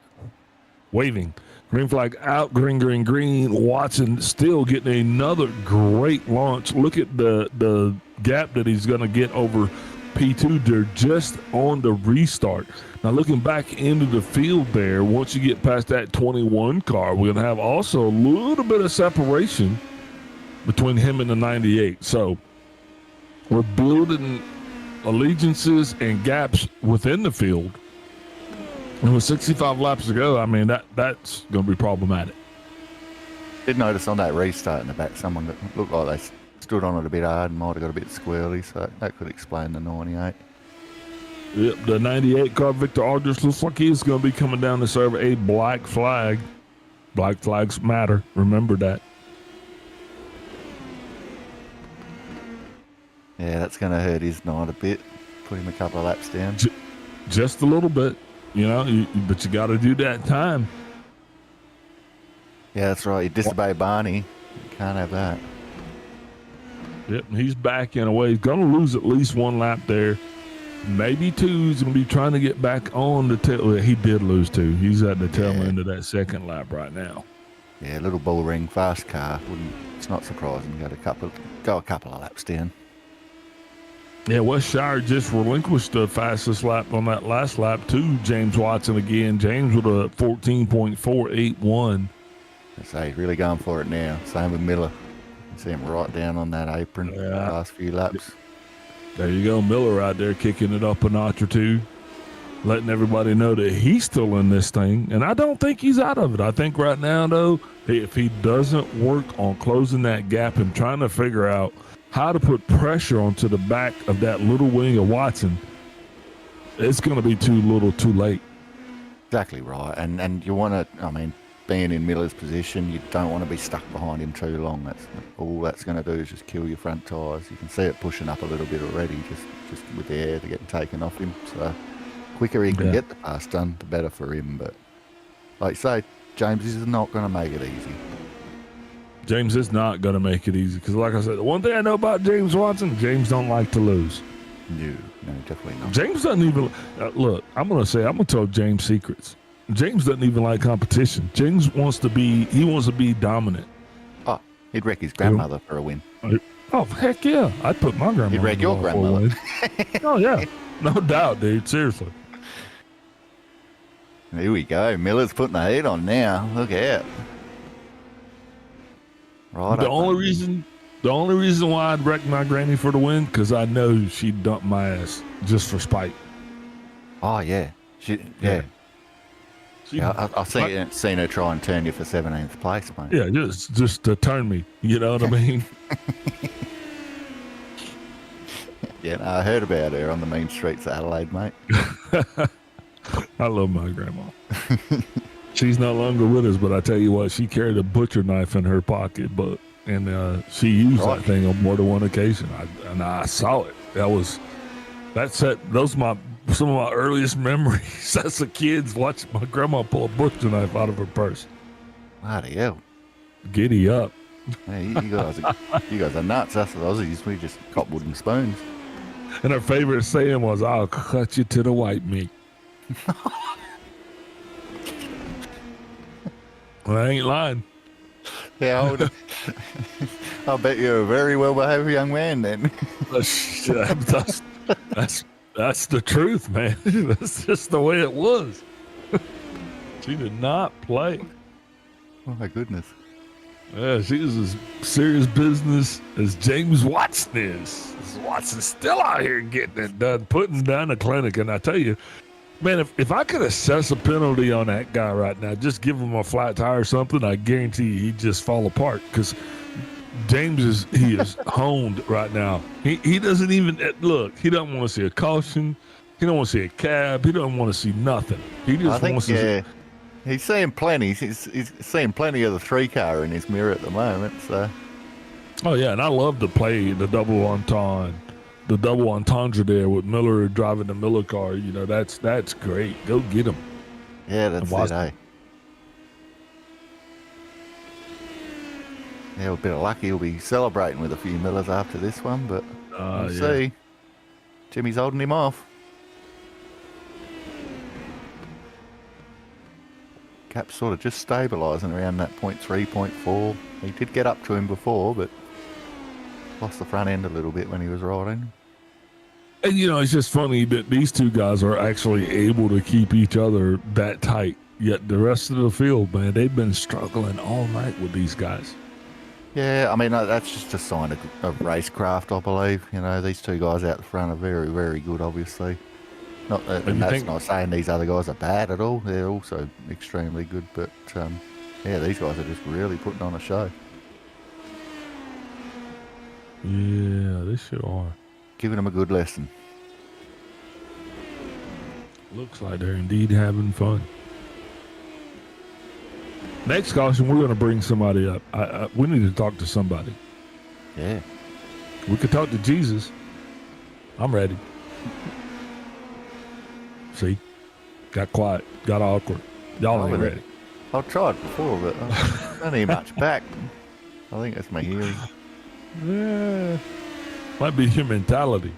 waving. Green flag out, green, green, green. Watson still getting another great launch. Look at the gap that he's going to get over P2. They're just on the restart. Now, looking back into the field there, once you get past that 21 car, we're going to have also a little bit of separation between him and the 98. So we're building allegiances and gaps within the field. And with 65 laps to go, I mean, that's going to be problematic. Did notice on that restart in the back, someone that looked like they stood on it a bit hard and might have got a bit squirrely, so that could explain the 98. Yep, the 98 car, Victor Aldrich, looks like he's going to be coming down to serve a black flag. Black flags matter. Remember that. Yeah, that's going to hurt his night a bit. Put him a couple of laps down. Just a little bit, you know, but you got to do that time. Yeah, that's right. You disobey Barney. You can't have that. Yep, he's back in a way. He's going to lose at least one lap there. Maybe two. He's going to be trying to get back on the tail. Well, he did lose two. He's at the tail end of that second lap right now. Yeah, little bull ring, fast car. It's not surprising. Go a couple of laps down. Yeah, Westshire just relinquished the fastest lap on that last lap to James Watson again. James with a 14.481. I say, really going for it now. Same with Miller. You see him right down on that apron the last few laps. There you go, Miller out there kicking it up a notch or two, letting everybody know that he's still in this thing. And I don't think he's out of it. I think right now, though, if he doesn't work on closing that gap and trying to figure out how to put pressure onto the back of that little wing of Watson, it's going to be too little too late. Exactly right. And you want to, I mean, being in Miller's position, you don't want to be stuck behind him too long. That's all that's going to do is just kill your front tyres. You can see it pushing up a little bit already, just with the air to get taken off him. So quicker he can get the pass done, the better for him. But like you say, James is not going to make it easy. James is not going to make it easy because, like I said, the one thing I know about James Watson, James don't like to lose. No, definitely not. James doesn't even look. I'm going to tell James secrets. James doesn't even like competition. James wants to be dominant. Oh, he'd wreck his grandmother for a win. Oh, heck yeah. I'd put my grandmother. He'd wreck your grandmother. Oh, yeah. No doubt, dude. Seriously. Here we go. Miller's putting the heat on now. Look out. Right. The only reason why I'd wreck my granny for the win, because I know she'd dump my ass just for spite. Oh, yeah. Yeah, I've seen her try and turn you for 17th place, mate. Yeah, just to turn me. You know what I mean? Yeah, no, I heard about her on the mean streets of Adelaide, mate. I love my grandma. She's no longer with us, but I tell you what, she carried a butcher knife in her pocket, and she used that thing on more than one occasion. I saw it. Those are some of my earliest memories as a kid, watching my grandma pull a butcher knife out of her purse. Bloody hell. Giddy up. Hey, you guys are nuts. Us Aussies, we just got wooden spoons. And her favorite saying was, "I'll cut you to the white meat." Well, I ain't lying. Yeah, I'll bet you're a very well-behaved young man then. That's the truth, man. That's just the way it was. She did not play. Oh, my goodness. Yeah, she's as serious business as James Watson is. Watson's still out here getting it done, putting down a clinic. And I tell you, man, if I could assess a penalty on that guy right now, just give him a flat tire or something, I guarantee you he'd just fall apart because James is honed right now. He doesn't even look. He doesn't want to see a caution. He don't want to see a cab. He doesn't want to see nothing. He just wants to. He's seeing plenty. He's seeing plenty of the 3-car in his mirror at the moment. So. Oh yeah, and I love to play the double entendre there with Miller driving the Miller car. You know, that's great. Go get him. Yeah, that's it, eh? Yeah, with a bit of luck, he'll be celebrating with a few Millers after this one, but we'll see. Jimmy's holding him off. Cap's sort of just stabilising around that 0.3, 0.4. He did get up to him before, but lost the front end a little bit when he was riding. And, you know, it's just funny that these two guys are actually able to keep each other that tight. Yet the rest of the field, man, they've been struggling all night with these guys. Yeah, I mean, that's just a sign of racecraft, I believe. You know, these two guys out the front are very, very good, obviously. Not that, and that's not saying these other guys are bad at all. They're also extremely good. But, yeah, these guys are just really putting on a show. Yeah, they sure are. Giving them a good lesson. Looks like they're indeed having fun. Next caution, we're going to bring somebody up. We need to talk to somebody. Yeah. We could talk to Jesus. I'm ready. See? Got quiet. Got awkward. Y'all ain't ready. I've tried before, but I don't need much back. I think that's my hearing. Yeah. Might be your mentality.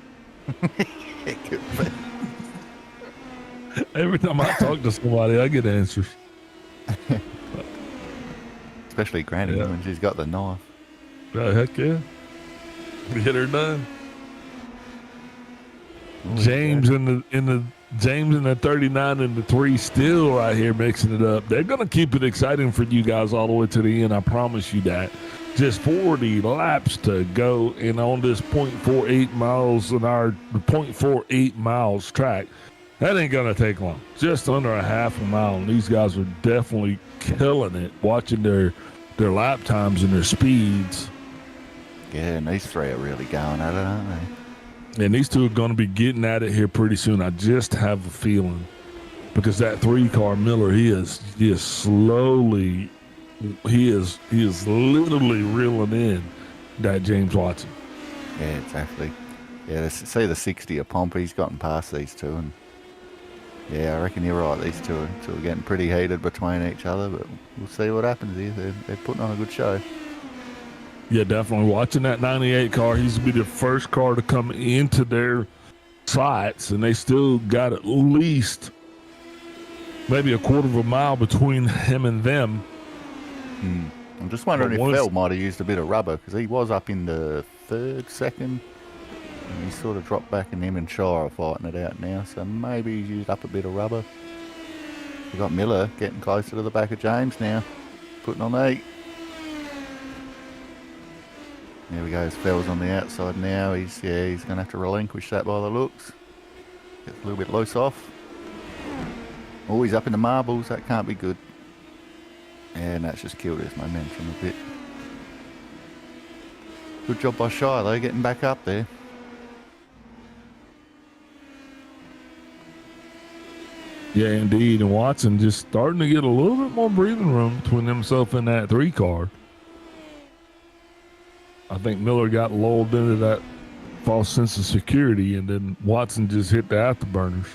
It could be. Every time I talk to somebody, I get answers. Especially Granny when she's got the knife. Heck yeah. Get her done. James in the 39 and the 3 still right here mixing it up. They're going to keep it exciting for you guys all the way to the end. I promise you that. Just 40 laps to go, and on this 0.48 miles an hour, 0.48 miles track, that ain't going to take long. Just under a half a mile, and these guys are definitely killing it, watching their lap times and their speeds. Yeah, and these three are really going at it, aren't they? And these two are going to be getting at it here pretty soon. I just have a feeling, because that 3-car Miller, he is slowly, he is literally reeling in that James Watson. Yeah, exactly. Yeah, say the 60 of Pompey's gotten past these two, and yeah, I reckon you're right. These two are getting pretty heated between each other, but we'll see what happens here. They're putting on a good show. Yeah, definitely. Watching that 98 car, he's going to be the first car to come into their sights, and they still got at least maybe a quarter of a mile between him and them. I'm just wondering if Feld might have used a bit of rubber, because he was up in the third, second, and he sort of dropped back, and him and Shire are fighting it out now, so maybe he's used up a bit of rubber. We've got Miller getting closer to the back of James now, putting on 8. There we go, Feld's on the outside now. He's going to have to relinquish that by the looks. Gets a little bit loose off. Oh, he's up in the marbles. That can't be good. And that's just killed his momentum a bit. Good job by Shire though, getting back up there. Yeah, indeed. And Watson just starting to get a little bit more breathing room between himself and that 3-car. I think Miller got lulled into that false sense of security, and then Watson just hit the afterburners.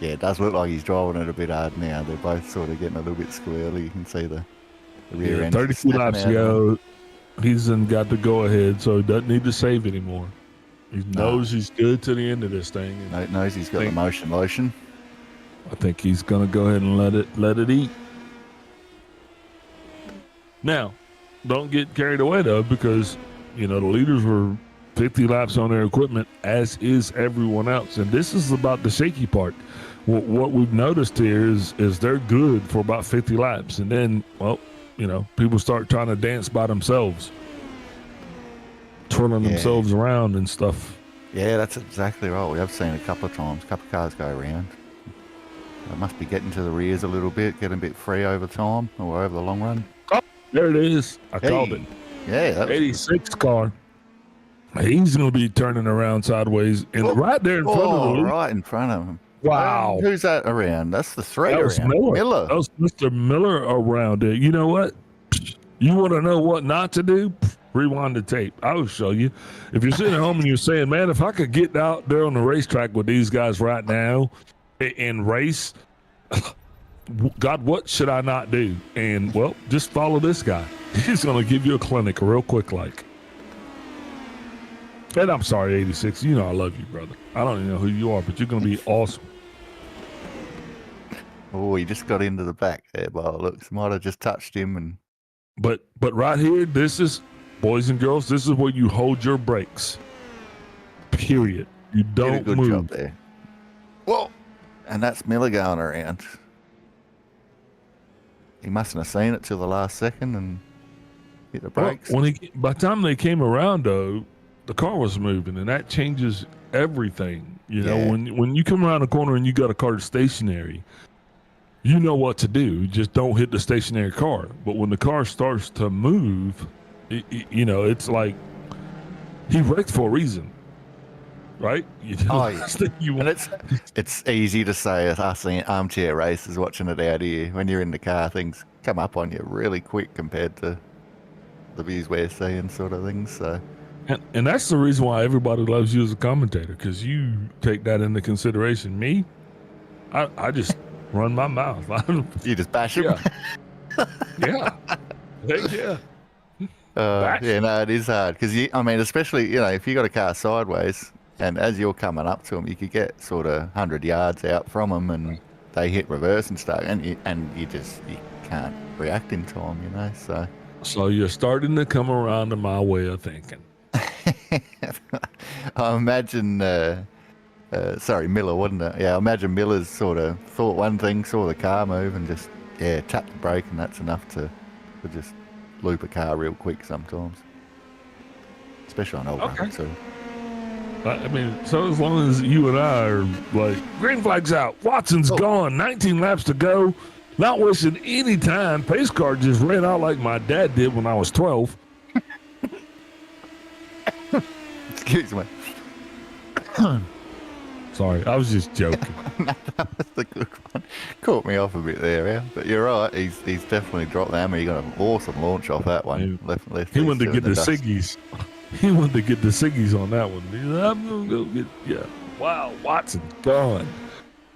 Yeah, it does look like he's driving it a bit hard now. They're both sort of getting a little bit squirrely. You can see the rear end. 32 laps to go. He's got the go-ahead, so he doesn't need to save anymore. He knows he's good to the end of this thing. Knows he's got the motion lotion. I think he's going to go ahead and let it eat. Now, don't get carried away, though, because, the leaders were 50 laps on their equipment, as is everyone else. And this is about the shaky part. What we've noticed here is they're good for about 50 laps. And then, people start trying to dance by themselves, twirling themselves around and stuff. Yeah, that's exactly right. We have seen a couple of times, a couple of cars go around. They must be getting to the rears a little bit, getting a bit free over time or over the long run. Oh, there it is. I called it. Yeah, that was 86 car. He's going to be turning around sideways and right there in front of the loop. Right in front of him. Wow. Who's that around? That's the three That was around. Miller. That was Mr. Miller around it. You know what? You want to know what not to do? Rewind the tape. I will show you. If you're sitting at home and you're saying, man, if I could get out there on the racetrack with these guys right now and race, God, what should I not do? And, well, just follow this guy. He's going to give you a clinic real quick like. And I'm sorry, 86. You know I love you, brother. I don't even know who you are, but you're going to be awesome. Oh, he just got into the back there by the looks. Might have just touched him. And But right here, this is, boys and girls, this is where you hold your brakes. Period. You don't did a good move. job there. Whoa. And that's Miller going around. He mustn't have seen it till the last second and hit the brakes. Well, by the time they came around, though, the car was moving, and that changes everything. You know, when you come around the corner and you got a car that's stationary, you know what to do. Just don't hit the stationary car. But when the car starts to move, it's like he wrecked for a reason, right? And it's easy to say as us armchair racers watching it out here. When you're in the car, things come up on you really quick compared to the views we're seeing, sort of things. So. And that's the reason why everybody loves you as a commentator, because you take that into consideration. Me, I just run my mouth. You just bash him? Yeah. Heck yeah. No, it is hard because especially if you got a car sideways and as you're coming up to them, you could get sort of 100 yards out from them and they hit reverse and stuff, and you can't react in time, So you're starting to come around to my way of thinking. I imagine, Miller, wasn't it? Yeah, I imagine Miller's sort of thought one thing, saw the car move and just, tapped the brake, and that's enough to just loop a car real quick sometimes. Especially on old roads, too. So as long as you and I are like, green flag's out, Watson's gone, 19 laps to go, not wasting any time. Pace car just ran out like my dad did when I was 12. Excuse me. Sorry, I was just joking. That was the good one. Caught me off a bit there, yeah. But you're right. He's definitely dropped the hammer. He got an awesome launch off that one. Left. He wanted to get the Siggies. He wanted to get the Siggies on that one. He's like, I'm gonna go get. Wow, Watson's gone.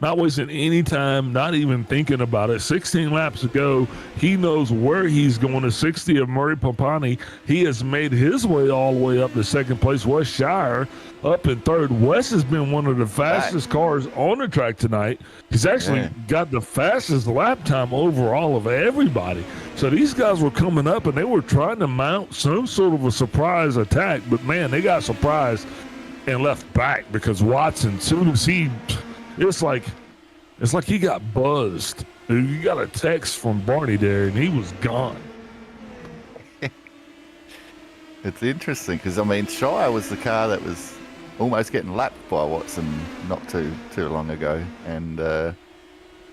Not wasting any time, not even thinking about it. 16 laps to go. He knows where he's going to 60 of Murray Papani. He has made his way all the way up to second place. Wes Shire up in third. Wes has been one of the fastest cars on the track tonight. He's actually got the fastest lap time overall of everybody. So these guys were coming up and they were trying to mount some sort of a surprise attack. But, man, they got surprised and left back because Watson, soon as he... It's like he got buzzed. You got a text from Barney there, and he was gone. It's interesting because Shire was the car that was almost getting lapped by Watson not too long ago, and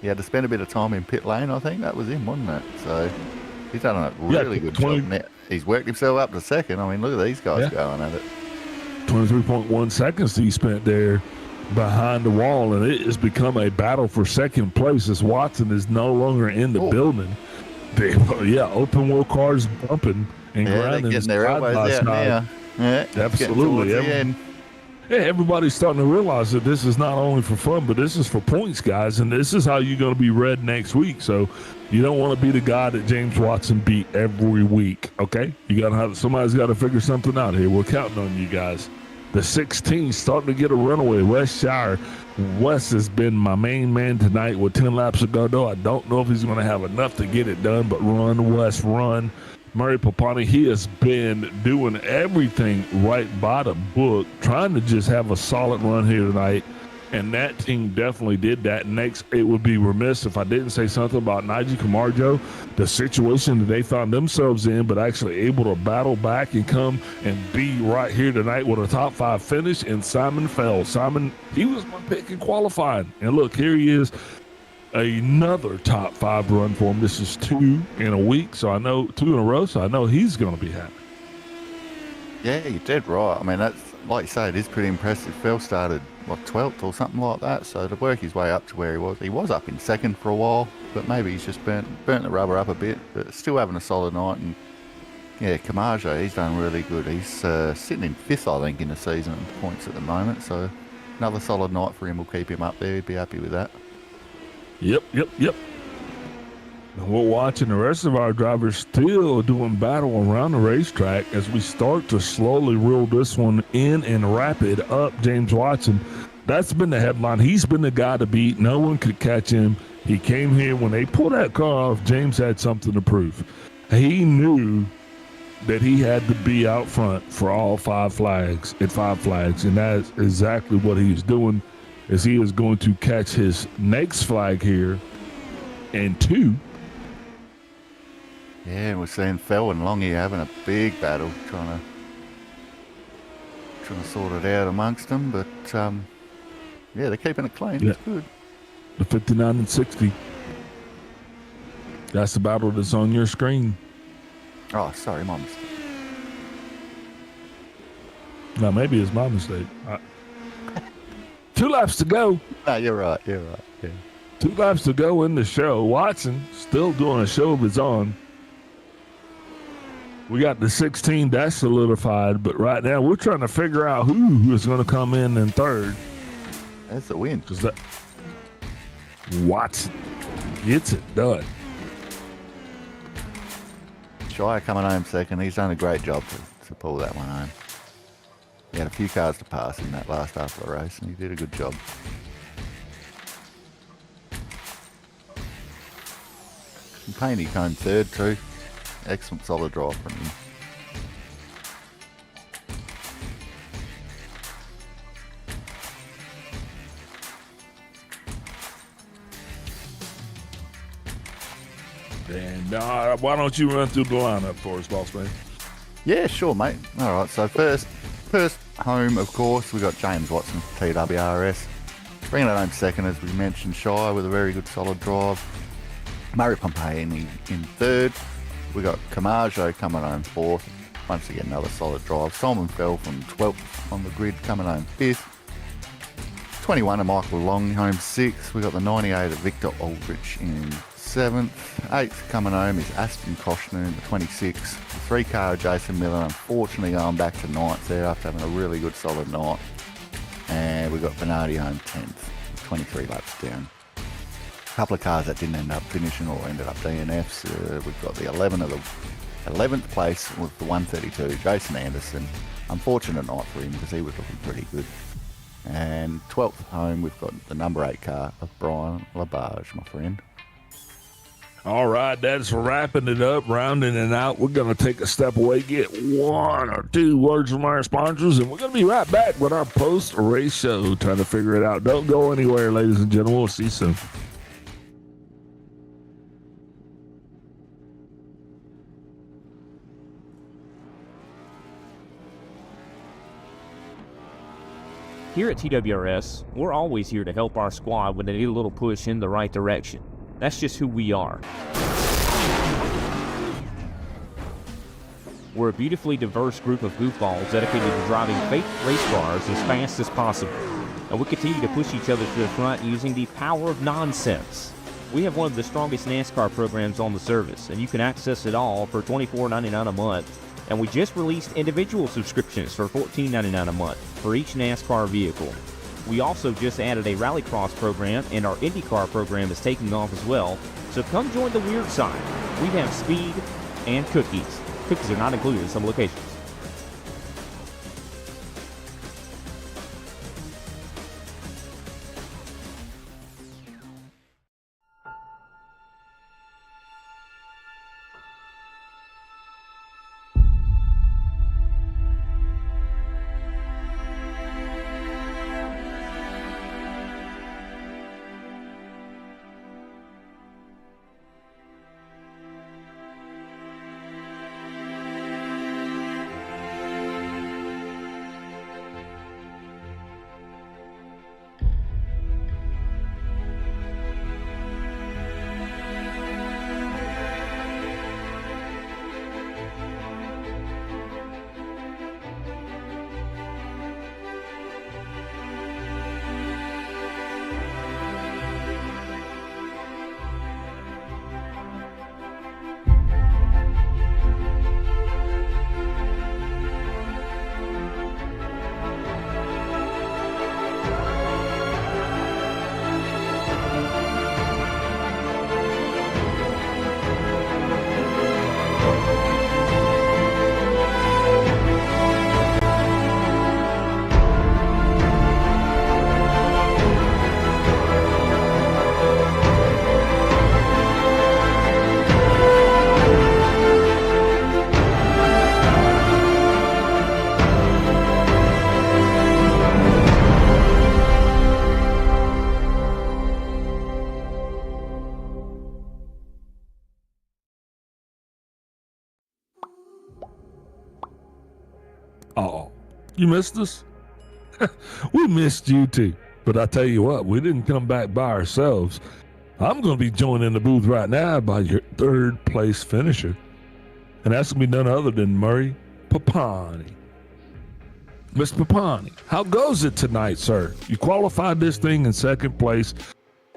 he had to spend a bit of time in pit lane. I think that was him, wasn't it? So he's done a really good job. Now, he's worked himself up to second. Look at these guys going at it. 23.1 seconds he spent there behind the wall, and it has become a battle for second place as Watson is no longer in the building. Open wheel cars bumping and grinding. They're getting their elbows out now. Yeah, absolutely. Everybody's starting to realize that this is not only for fun, but this is for points, guys, and this is how you're going to be read next week. So you don't want to be the guy that James Watson beat every week, okay? Somebody's got to figure something out here. We're counting on you guys. The 16 starting to get a runaway. Wes Shire. Wes has been my main man tonight with 10 laps to go, though. I don't know if he's going to have enough to get it done, but run, Wes, run. Murray Papani, he has been doing everything right by the book, trying to just have a solid run here tonight. And that team definitely did that. Next, it would be remiss if I didn't say something about Nigel Camargo, the situation that they found themselves in, but actually able to battle back and come and be right here tonight with a top 5 finish. And Simon Fell. Simon, he was my pick in qualifying. And look, here he is, another top 5 run for him. This is 2 in a week, so I know 2 in a row, so I know he's going to be happy. Yeah, you're dead right. I mean, that's, like you say, it is pretty impressive. Phil started, 12th or something like that, so to work his way up to where he was up in second for a while, but maybe he's just burnt the rubber up a bit, but still having a solid night. And yeah, Camargo, he's done really good. He's sitting in 5th, I think, in the season in points at the moment, so another solid night for him will keep him up there. He'd be happy with that. Yep. And we're watching the rest of our drivers still doing battle around the racetrack as we start to slowly reel this one in and wrap it up. James Watson, that's been the headline. He's been the guy to beat. No one could catch him. He came here. When they pulled that car off, James had something to prove. He knew that he had to be out front for all 5 flags at 5 flags, and that's exactly what he is doing, as he is going to catch his next flag here and 2. Yeah, we're seeing Fell and Longy having a big battle, trying to sort it out amongst them. But yeah, they're keeping it clean. Yeah. It's good. The 59 and 60. That's the battle that's on your screen. Oh, sorry, my mistake. Now, maybe it's my mistake. 2 laps to go. No, you're right. Yeah. 2 laps to go in the show. Watson still doing a show of his own. We got the 16, that's solidified, but right now we're trying to figure out who is going to come in third. That's the win. Because that Watson gets it done. Shire coming home second. He's done a great job to pull that one home. He had a few cars to pass in that last half of the race, and he did a good job. And Payne came third too. Excellent solid drive from him. And why don't you run through the lineup for us, boss man? Yeah, sure, mate. All right, so first home, of course, we got James Watson, TWRS. Bringing it home second, as we mentioned, Shire with a very good solid drive. Murray Pompey in third. We got Camargo coming home fourth. Once again, another solid drive. Simon Fell from 12th on the grid coming home fifth. 21 of Michael Long home sixth. We got the 98 of Victor Aldrich in seventh. Eighth coming home is Aston Koshner in the 26th. The 3 car of Jason Miller, unfortunately going back to ninth there after having a really good solid night. And we got Bernardi home 10th, 23 laps down. A couple of cars that didn't end up finishing or ended up DNFs. We've got the 11th place with the 132, Jason Anderson. Unfortunate night for him because he was looking pretty good. And 12th home, we've got the number 8 car of Brian Labarge, my friend. All right, that's wrapping it up, rounding it out. We're going to take a step away, get 1 or 2 words from our sponsors, and we're going to be right back with our post-race show, trying to figure it out. Don't go anywhere, ladies and gentlemen. We'll see you soon. Here at TWRS, we're always here to help our squad when they need a little push in the right direction. That's just who we are. We're a beautifully diverse group of goofballs dedicated to driving fake race cars as fast as possible. And we continue to push each other to the front using the power of nonsense. We have one of the strongest NASCAR programs on the service, and you can access it all for $24.99 a month. And we just released individual subscriptions for $14.99 a month for each NASCAR vehicle. We also just added a Rallycross program, and our IndyCar program is taking off as well. So come join the weird side. We have speed and cookies. Cookies are not included in some locations. Oh, you missed us? We missed you too. But I tell you what, we didn't come back by ourselves. I'm going to be joining the booth right now by your third place finisher. And that's going to be none other than Murray Papani. Mr. Papani, how goes it tonight, sir? You qualified this thing in second place.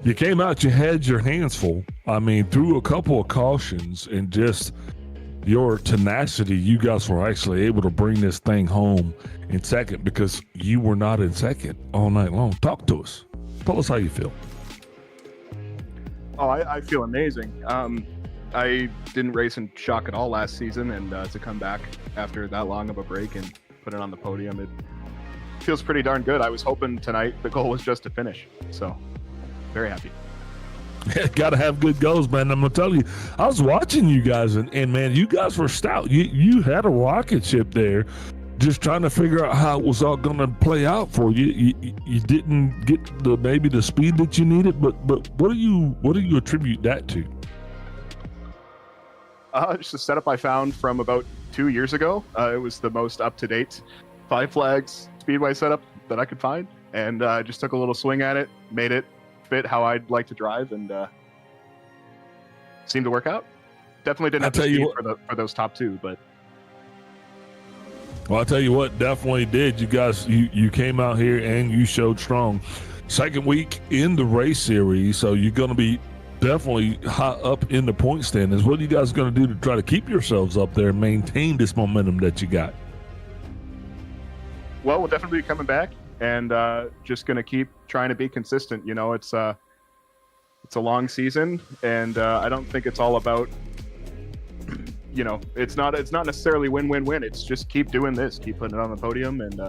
You came out, you had your hands full. I mean, through a couple of cautions and just your tenacity, you guys were actually able to bring this thing home in second because you were not in second all night long. Talk to us. Tell us how you feel. Oh, I feel amazing. I didn't race in Shock at all last season, and to come back after that long of a break and put it on the podium, it feels pretty darn good. I was hoping tonight the goal was just to finish, so very happy. Got to have good goals, man. I'm gonna tell you, I was watching you guys, and man, you guys were stout. You had a rocket ship there, just trying to figure out how it was all gonna play out for you. You didn't get maybe the speed that you needed, but what do you attribute that to? Just a setup I found from about 2 years ago. It was the most up-to-date Five Flags Speedway setup that I could find, and I just took a little swing at it, made it fit how I'd like to drive, and seemed to work out. Definitely didn't have the speed for those top two, but well, I'll tell you what, definitely did. You guys, you came out here and you showed strong. Second week in the race series, so you're going to be definitely high up in the point standings. What are you guys going to do to try to keep yourselves up there and maintain this momentum that you got? Well, we'll definitely be coming back and just going to keep trying to be consistent. You know, it's a long season, and I don't think it's all about, you know, it's not necessarily win. It's just keep doing this, keep putting it on the podium. And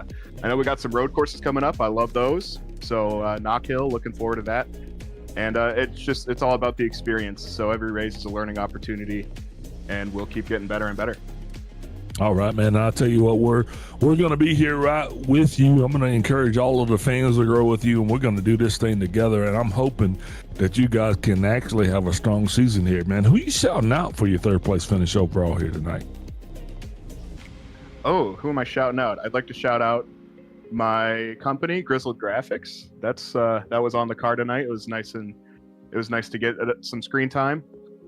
I know we got some road courses coming up. I love those. So Knock Hill, looking forward to that. And it's all about the experience. So every race is a learning opportunity, and we'll keep getting better and better. All right, man. I'll tell you what, we're going to be here right with you. I'm going to encourage all of the fans to grow with you, and we're going to do this thing together. And I'm hoping that you guys can actually have a strong season here, man. Who are you shouting out for your third place finish overall here tonight? Oh, who am I shouting out? I'd like to shout out my company, Grizzled Graphics. That was on the car tonight. It was nice to get some screen time.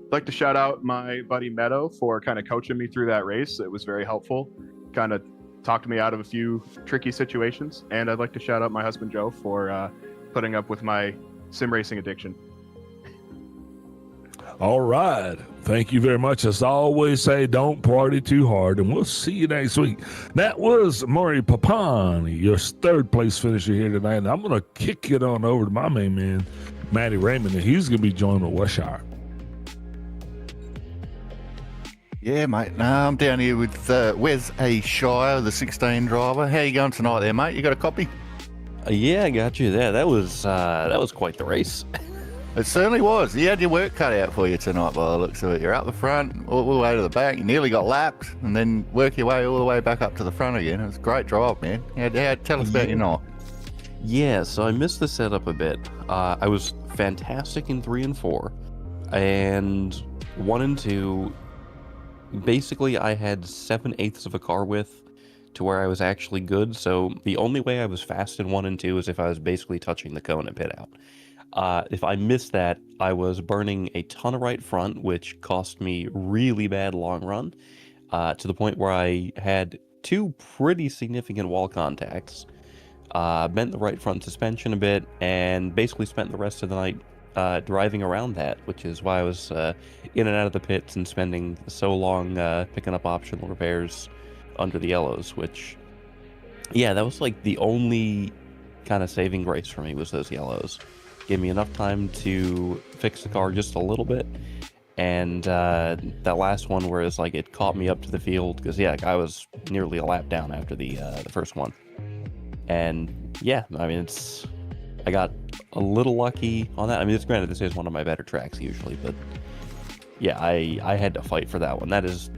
I'd like to shout out my buddy Meadow for kind of coaching me through that race. It was very helpful. Kind of talked me out of a few tricky situations. And I'd like to shout out my husband Joe for putting up with my sim racing addiction. All right. Thank you very much. As I always say, don't party too hard, and we'll see you next week. That was Murray Papani, your third place finisher here tonight. And I'm going to kick it on over to my main man, Matty Raymond, and he's going to be joined with Westshire. Yeah, mate. No, I'm down here with Wes A. Shire, the 16 driver. How you going tonight there, mate? You got a copy? Yeah, I got you there. That was quite the race. It certainly was. You had your work cut out for you tonight by the looks of it. You're up the front, all the way to the back. You nearly got lapped, and then work your way all the way back up to the front again. It was a great drive, man. Tell us about your night. Yeah, so I missed the setup a bit. I was fantastic in 3 and 4, and 1 and 2. Basically, I had 7/8 of a car width to where I was actually good. So the only way I was fast in 1 and 2 is if I was basically touching the cone and pit out. If I missed that, I was burning a ton of right front, which cost me really bad long run, to the point where I had 2 pretty significant wall contacts, bent the right front suspension a bit, and basically spent the rest of the night driving around that, which is why I was in and out of the pits and spending so long picking up optional repairs under the yellows, which, yeah, that was like the only kind of saving grace for me was those yellows. Gave me enough time to fix the car just a little bit, and that last one where it's like it caught me up to the field, because yeah, I was nearly a lap down after the first one. And yeah, I mean, I got a little lucky on that. I mean, it's granted this is one of my better tracks usually, but yeah, I had to fight for that one. That is,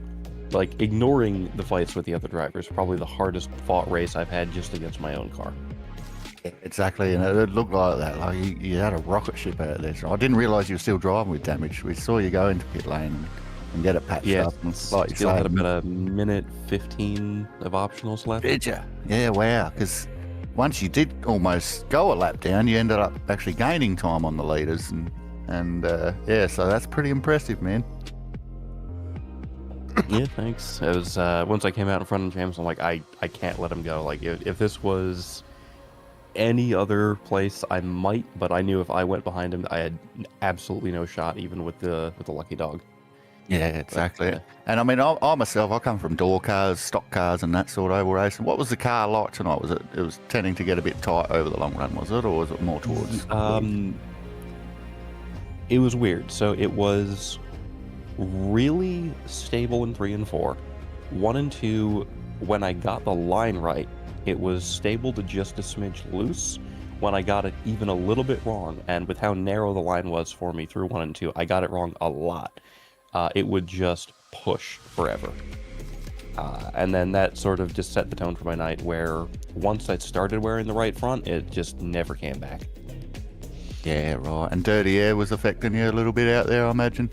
like, ignoring the fights with the other drivers, probably the hardest fought race I've had just against my own car. Exactly, and it looked like that. Like you had a rocket ship out there. So I didn't realise you were still driving with damage. We saw you go into pit lane. and get it patched Yeah, up. And like you still had say, about a minute 15 of optionals left. did you? Yeah, wow. Because once you did almost go a lap down, you ended up actually gaining time on the leaders, and yeah, so that's pretty impressive, man. Yeah, thanks. It was once I came out in front of James, I'm like, I can't let him go. Like, if this was any other place, I might, but I knew if I went behind him, I had absolutely no shot, even with the lucky dog. Yeah, exactly. But, And I mean, I myself, I come from door cars, stock cars, and that sort of oval racing. What was the car like tonight? Was it was tending to get a bit tight over the long run, was it, or was it more towards? It was weird. So it was really stable in 3 and 4. 1 and 2, when I got the line right, it was stable to just a smidge loose. When I got it even a little bit wrong, and with how narrow the line was for me through 1 and 2, I got it wrong a lot. It would just push forever. And then that sort of just set the tone for my night, where once I started wearing the right front, it just never came back. Yeah, right. And dirty air was affecting you a little bit out there, I imagine?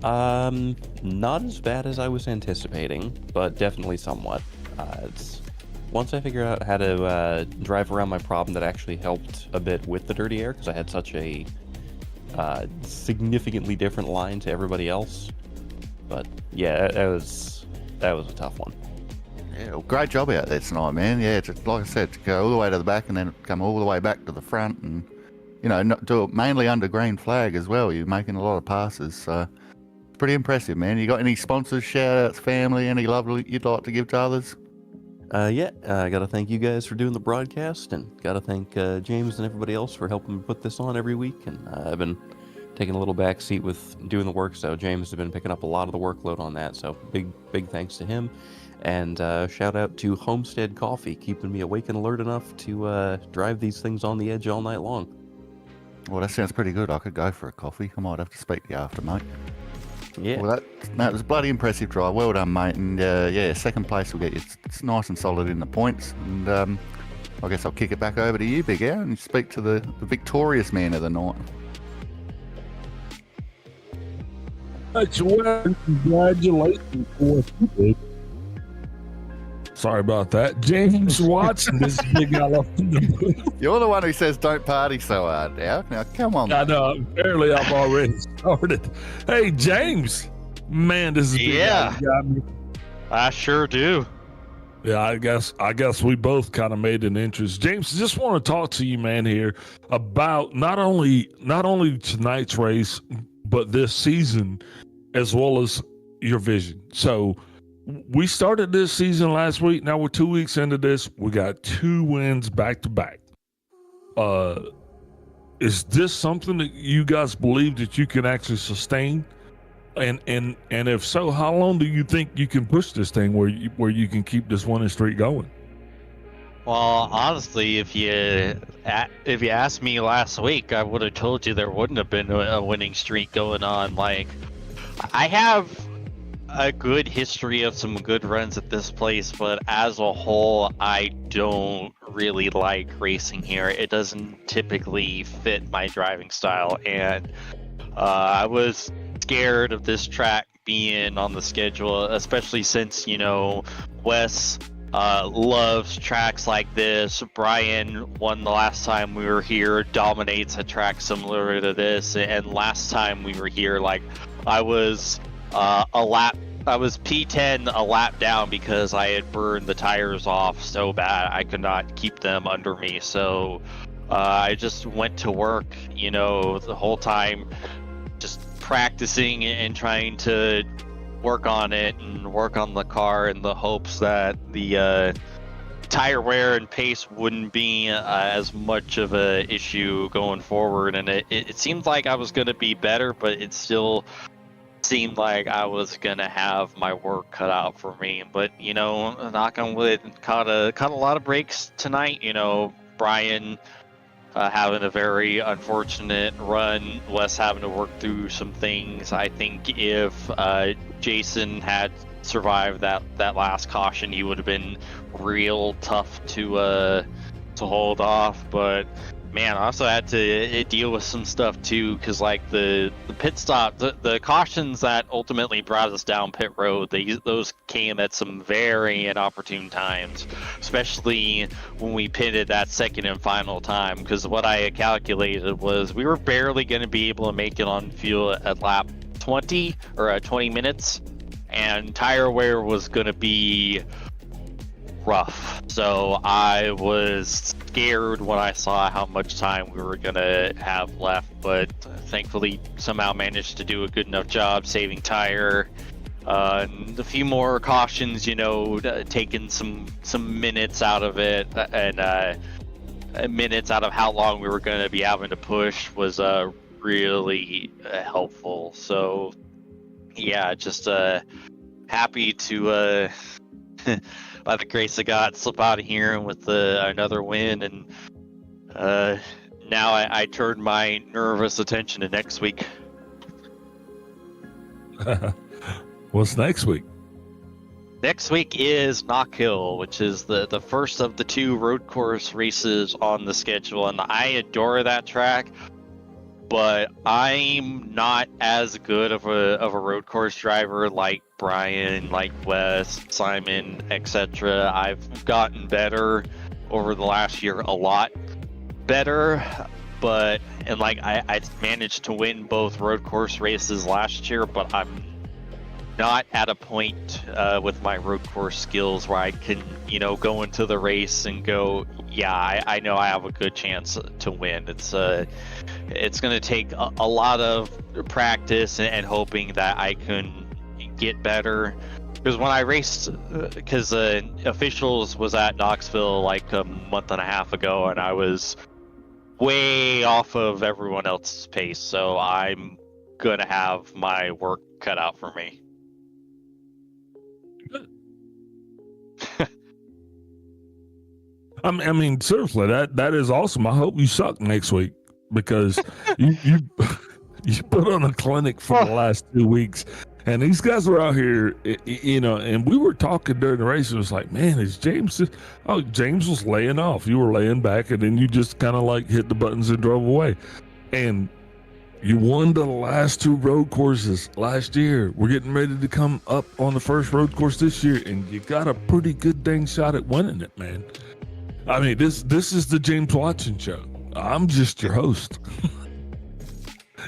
Not as bad as I was anticipating, but definitely somewhat. Once I figured out how to drive around my problem, that actually helped a bit with the dirty air, because I had such a significantly different line to everybody else. But yeah, that was a tough one. Yeah, well, great job out there tonight, man. Yeah, just, like I said, to go all the way to the back and then come all the way back to the front, and not do it mainly under green flag as well. You're making a lot of passes, so pretty impressive, man. You got any sponsors, shout outs, family, any love you'd like to give to others? I gotta thank you guys for doing the broadcast, and gotta thank James and everybody else for helping put this on every week. And I've been taking a little back seat with doing the work, so James has been picking up a lot of the workload on that. So big thanks to him, and shout out to Homestead Coffee, keeping me awake and alert enough to drive these things on the edge all night long. Well, that sounds pretty good. I could go for a coffee. I might have to speak to you after, mate. Yeah. Well, that was a bloody impressive drive. Well done, mate. And yeah, second place will get you. It's nice and solid in the points. And I guess I'll kick it back over to you, Big Al, and speak to the victorious man of the night. Congratulations for you, dude. Sorry about that. James Watson, this is Big Al up in the booth. You're the one who says don't party so hard, Al. Now, come on. I know. Apparently, I've already started. Hey, James. Man, this is Big Al. You got me. I sure do. Yeah, I guess we both kind of made an interest. James, just want to talk to you, man, here about not only tonight's race, but this season, as well as your vision. So we started this season last week. Now we're 2 weeks into this. We got 2 wins back to back. Is this something that you guys believe that you can actually sustain? And if so, how long do you think you can push this thing where you can keep this winning streak going? Well, honestly, if you asked me last week, I would have told you there wouldn't have been a winning streak going on. Like, I have a good history of some good runs at this place, but as a whole, I don't really like racing here. It doesn't typically fit my driving style, and I was scared of this track being on the schedule, especially since, Wes loves tracks like this. Brian won the last time we were here, dominates a track similar to this, and last time we were here, like, I was P10 a lap down because I had burned the tires off so bad I could not keep them under me. So I just went to work, the whole time, just practicing and trying to work on it and work on the car in the hopes that the tire wear and pace wouldn't be as much of a issue going forward. And it seemed like I was going to be better, but it still seemed like I was gonna have my work cut out for me. But knock on wood, caught a lot of breaks tonight. Brian having a very unfortunate run, Wes having to work through some things. I think if Jason had survived that last caution, he would have been real tough to hold off. But Man, I also had to deal with some stuff too, because like the pit stop, the cautions that ultimately brought us down pit road, those came at some very inopportune times, especially when we pitted that second and final time. Because what I had calculated was we were barely going to be able to make it on fuel at lap 20 or 20 minutes, and tire wear was going to be rough. So I was scared when I saw how much time we were gonna have left, but thankfully somehow managed to do a good enough job saving tire. And a few more cautions, taking some minutes out of it, and minutes out of how long we were going to be having to push was really helpful. So yeah, just happy to by the grace of God, slip out of here and with another win. And now I turn my nervous attention to next week. What's next week? Next week is Knock Hill, which is the first of the 2 road course races on the schedule. And I adore that track, but I'm not as good of a road course driver like Brian, like Wes, Simon, etc. I've gotten better over the last year, a lot better, and I managed to win both road course races last year, but I'm not at a point with my road course skills where I can, go into the race and go, yeah, I know I have a good chance to win. It's going to take a lot of practice and hoping that I can get better. Because when I raced, officials was at Knoxville like a month and a half ago, and I was way off of everyone else's pace, so I'm gonna have my work cut out for me. I mean, seriously, that is awesome. I hope you suck next week, because you put on a clinic for the last 2 weeks, and these guys were out here, and we were talking during the race. It was like, man, is James? Oh, James was laying off. You were laying back, and then you just kind of like hit the buttons and drove away. And you won the last 2 road courses last year. We're getting ready to come up on the first road course this year, and you got a pretty good dang shot at winning it, man. I mean, this is the James Watson show. I'm just your host.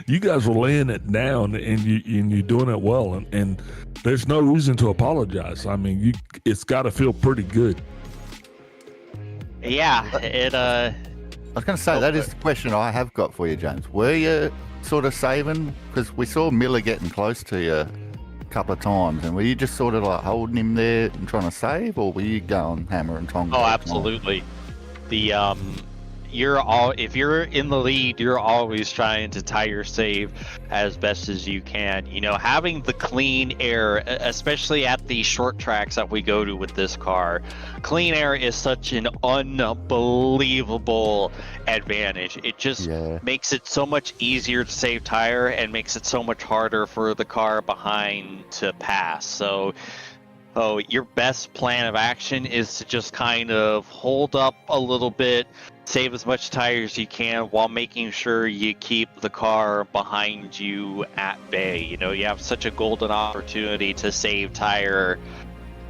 You guys were laying it down, and you're doing it well, and there's no reason to apologize. I mean, it's got to feel pretty good. Yeah, it. I was going to say, that is the question I have got for you, James. Were you sort of saving? Because we saw Miller getting close to you a couple of times, and were you just sort of like holding him there and trying to save, or were you going hammer and tongs? Oh, absolutely. If you're in the lead, you're always trying to tire save as best as you can. Having the clean air, especially at the short tracks that we go to with this car, clean air is such an unbelievable advantage. It just makes it so much easier to save tire and makes it so much harder for the car behind to pass. So your best plan of action is to just kind of hold up a little bit, save as much tire as you can while making sure you keep the car behind you at bay. You have such a golden opportunity to save tire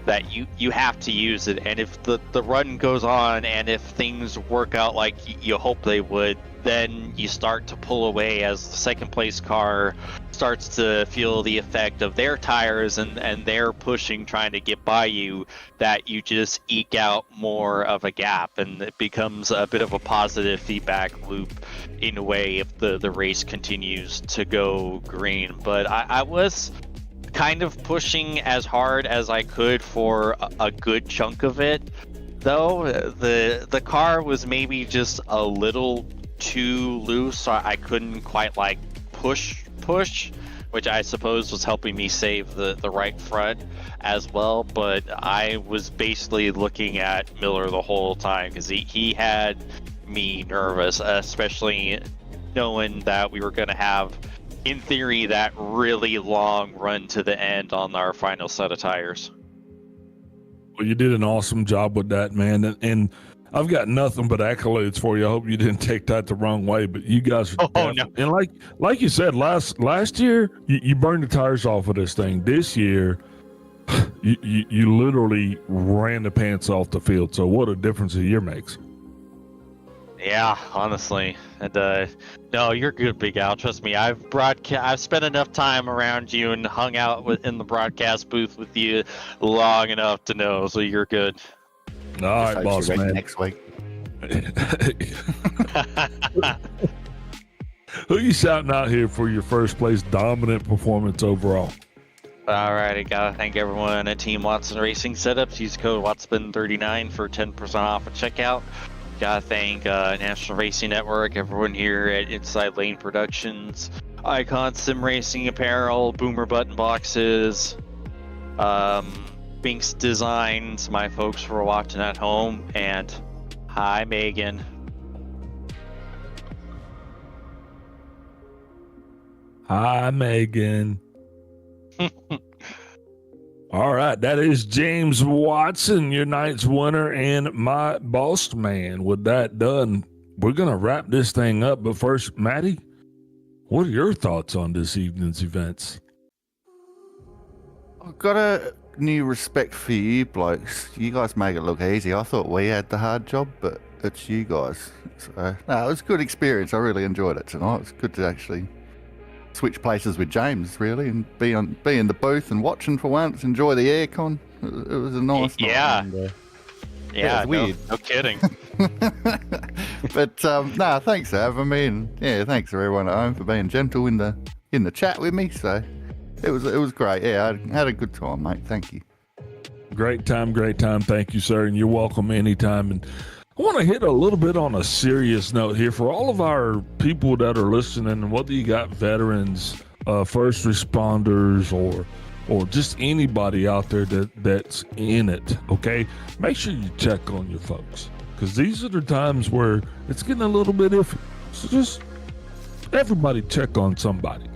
that you have to use it. And if the run goes on and if things work out like you hope they would, then you start to pull away as the second place car starts to feel the effect of their tires and they're pushing, trying to get by you, that you just eke out more of a gap, and it becomes a bit of a positive feedback loop in a way if the race continues to go green. But I was kind of pushing as hard as I could for a good chunk of it, though the car was maybe just a little too loose, so I couldn't quite like push, which I suppose was helping me save the right front as well. But I was basically looking at Miller the whole time because he had me nervous, especially knowing that we were going to have, in theory, that really long run to the end on our final set of tires. Well, you did an awesome job with that, man. And I've got nothing but accolades for you. I hope you didn't take that the wrong way, but you guys are no. And like you said, last year you burned the tires off of this thing. This year you literally ran the pants off the field. So what a difference a year makes. Yeah, honestly. And no, you're good, Big Al. Trust me. I've spent enough time around you and hung out in the broadcast booth with you long enough to know, so you're good. All right, boss man. Next week. Who you shouting out here for your first place dominant performance overall? All right, I gotta thank everyone at Team Watson Racing Setups. Use code WATSPIN39 for 10% off at checkout. Gotta thank National Racing Network, everyone here at Inside Lane Productions, Icon Sim Racing Apparel, Boomer Button Boxes, Binks Designs, my folks who are watching at home, and hi, Megan. Hi, Megan. All right, that is James Watson, your night's winner and my boss man. With that done, we're going to wrap this thing up. But first, Maddie, what are your thoughts on this evening's events? I've got a new respect for you blokes. You guys make it look easy. I thought we had the hard job, but it's you guys. So, no, it was a good experience. I really enjoyed it tonight. It's good to actually switch places with James, really, and be in the booth and watching for once. Enjoy the aircon. It was a nice night. Yeah. And, Yeah, it was weird. No kidding. But no, thanks for having me, and yeah, thanks for everyone at home for being gentle in the chat with me. So it was great. Yeah, I had a good time, mate. Thank you. Great time. Thank you, sir, and you're welcome anytime. And I want to hit a little bit on a serious note here for all of our people that are listening, whether you got veterans, first responders, or just anybody out there that's in it, okay? Make sure you check on your folks, because these are the times where it's getting a little bit iffy. So just everybody check on somebody,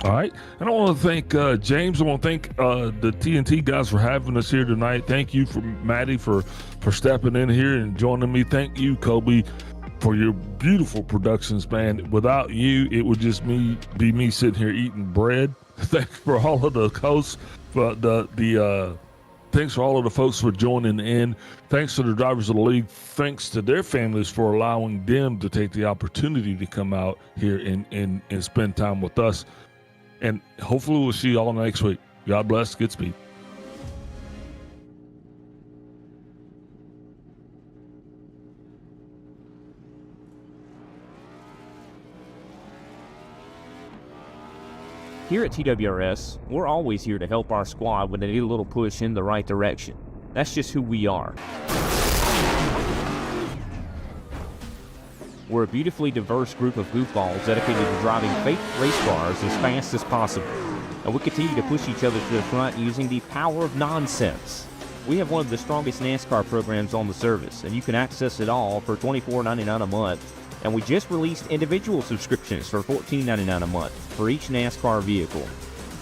all right? And I want to thank James. I want to thank the TNT guys for having us here tonight. Thank you for Maddie for stepping in here and joining me. Thank you, Kobe, for your beautiful productions, man. Without you, it would just be me sitting here eating bread. Thanks for all of the hosts, but thanks for all of the folks for joining in. Thanks to the drivers of the league. Thanks to their families for allowing them to take the opportunity to come out here and spend time with us. And hopefully we'll see you all next week. God bless. Godspeed. Here at TWRS, we're always here to help our squad when they need a little push in the right direction. That's just who we are. We're a beautifully diverse group of goofballs dedicated to driving fake race cars as fast as possible. And we continue to push each other to the front using the power of nonsense. We have one of the strongest NASCAR programs on the service, and you can access it all for $24.99 a month. And we just released individual subscriptions for $14.99 a month for each NASCAR vehicle.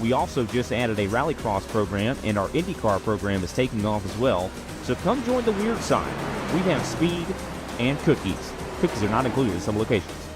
We also just added a Rallycross program, and our IndyCar program is taking off as well. So come join the weird side. We have speed and cookies. Cookies are not included in some locations.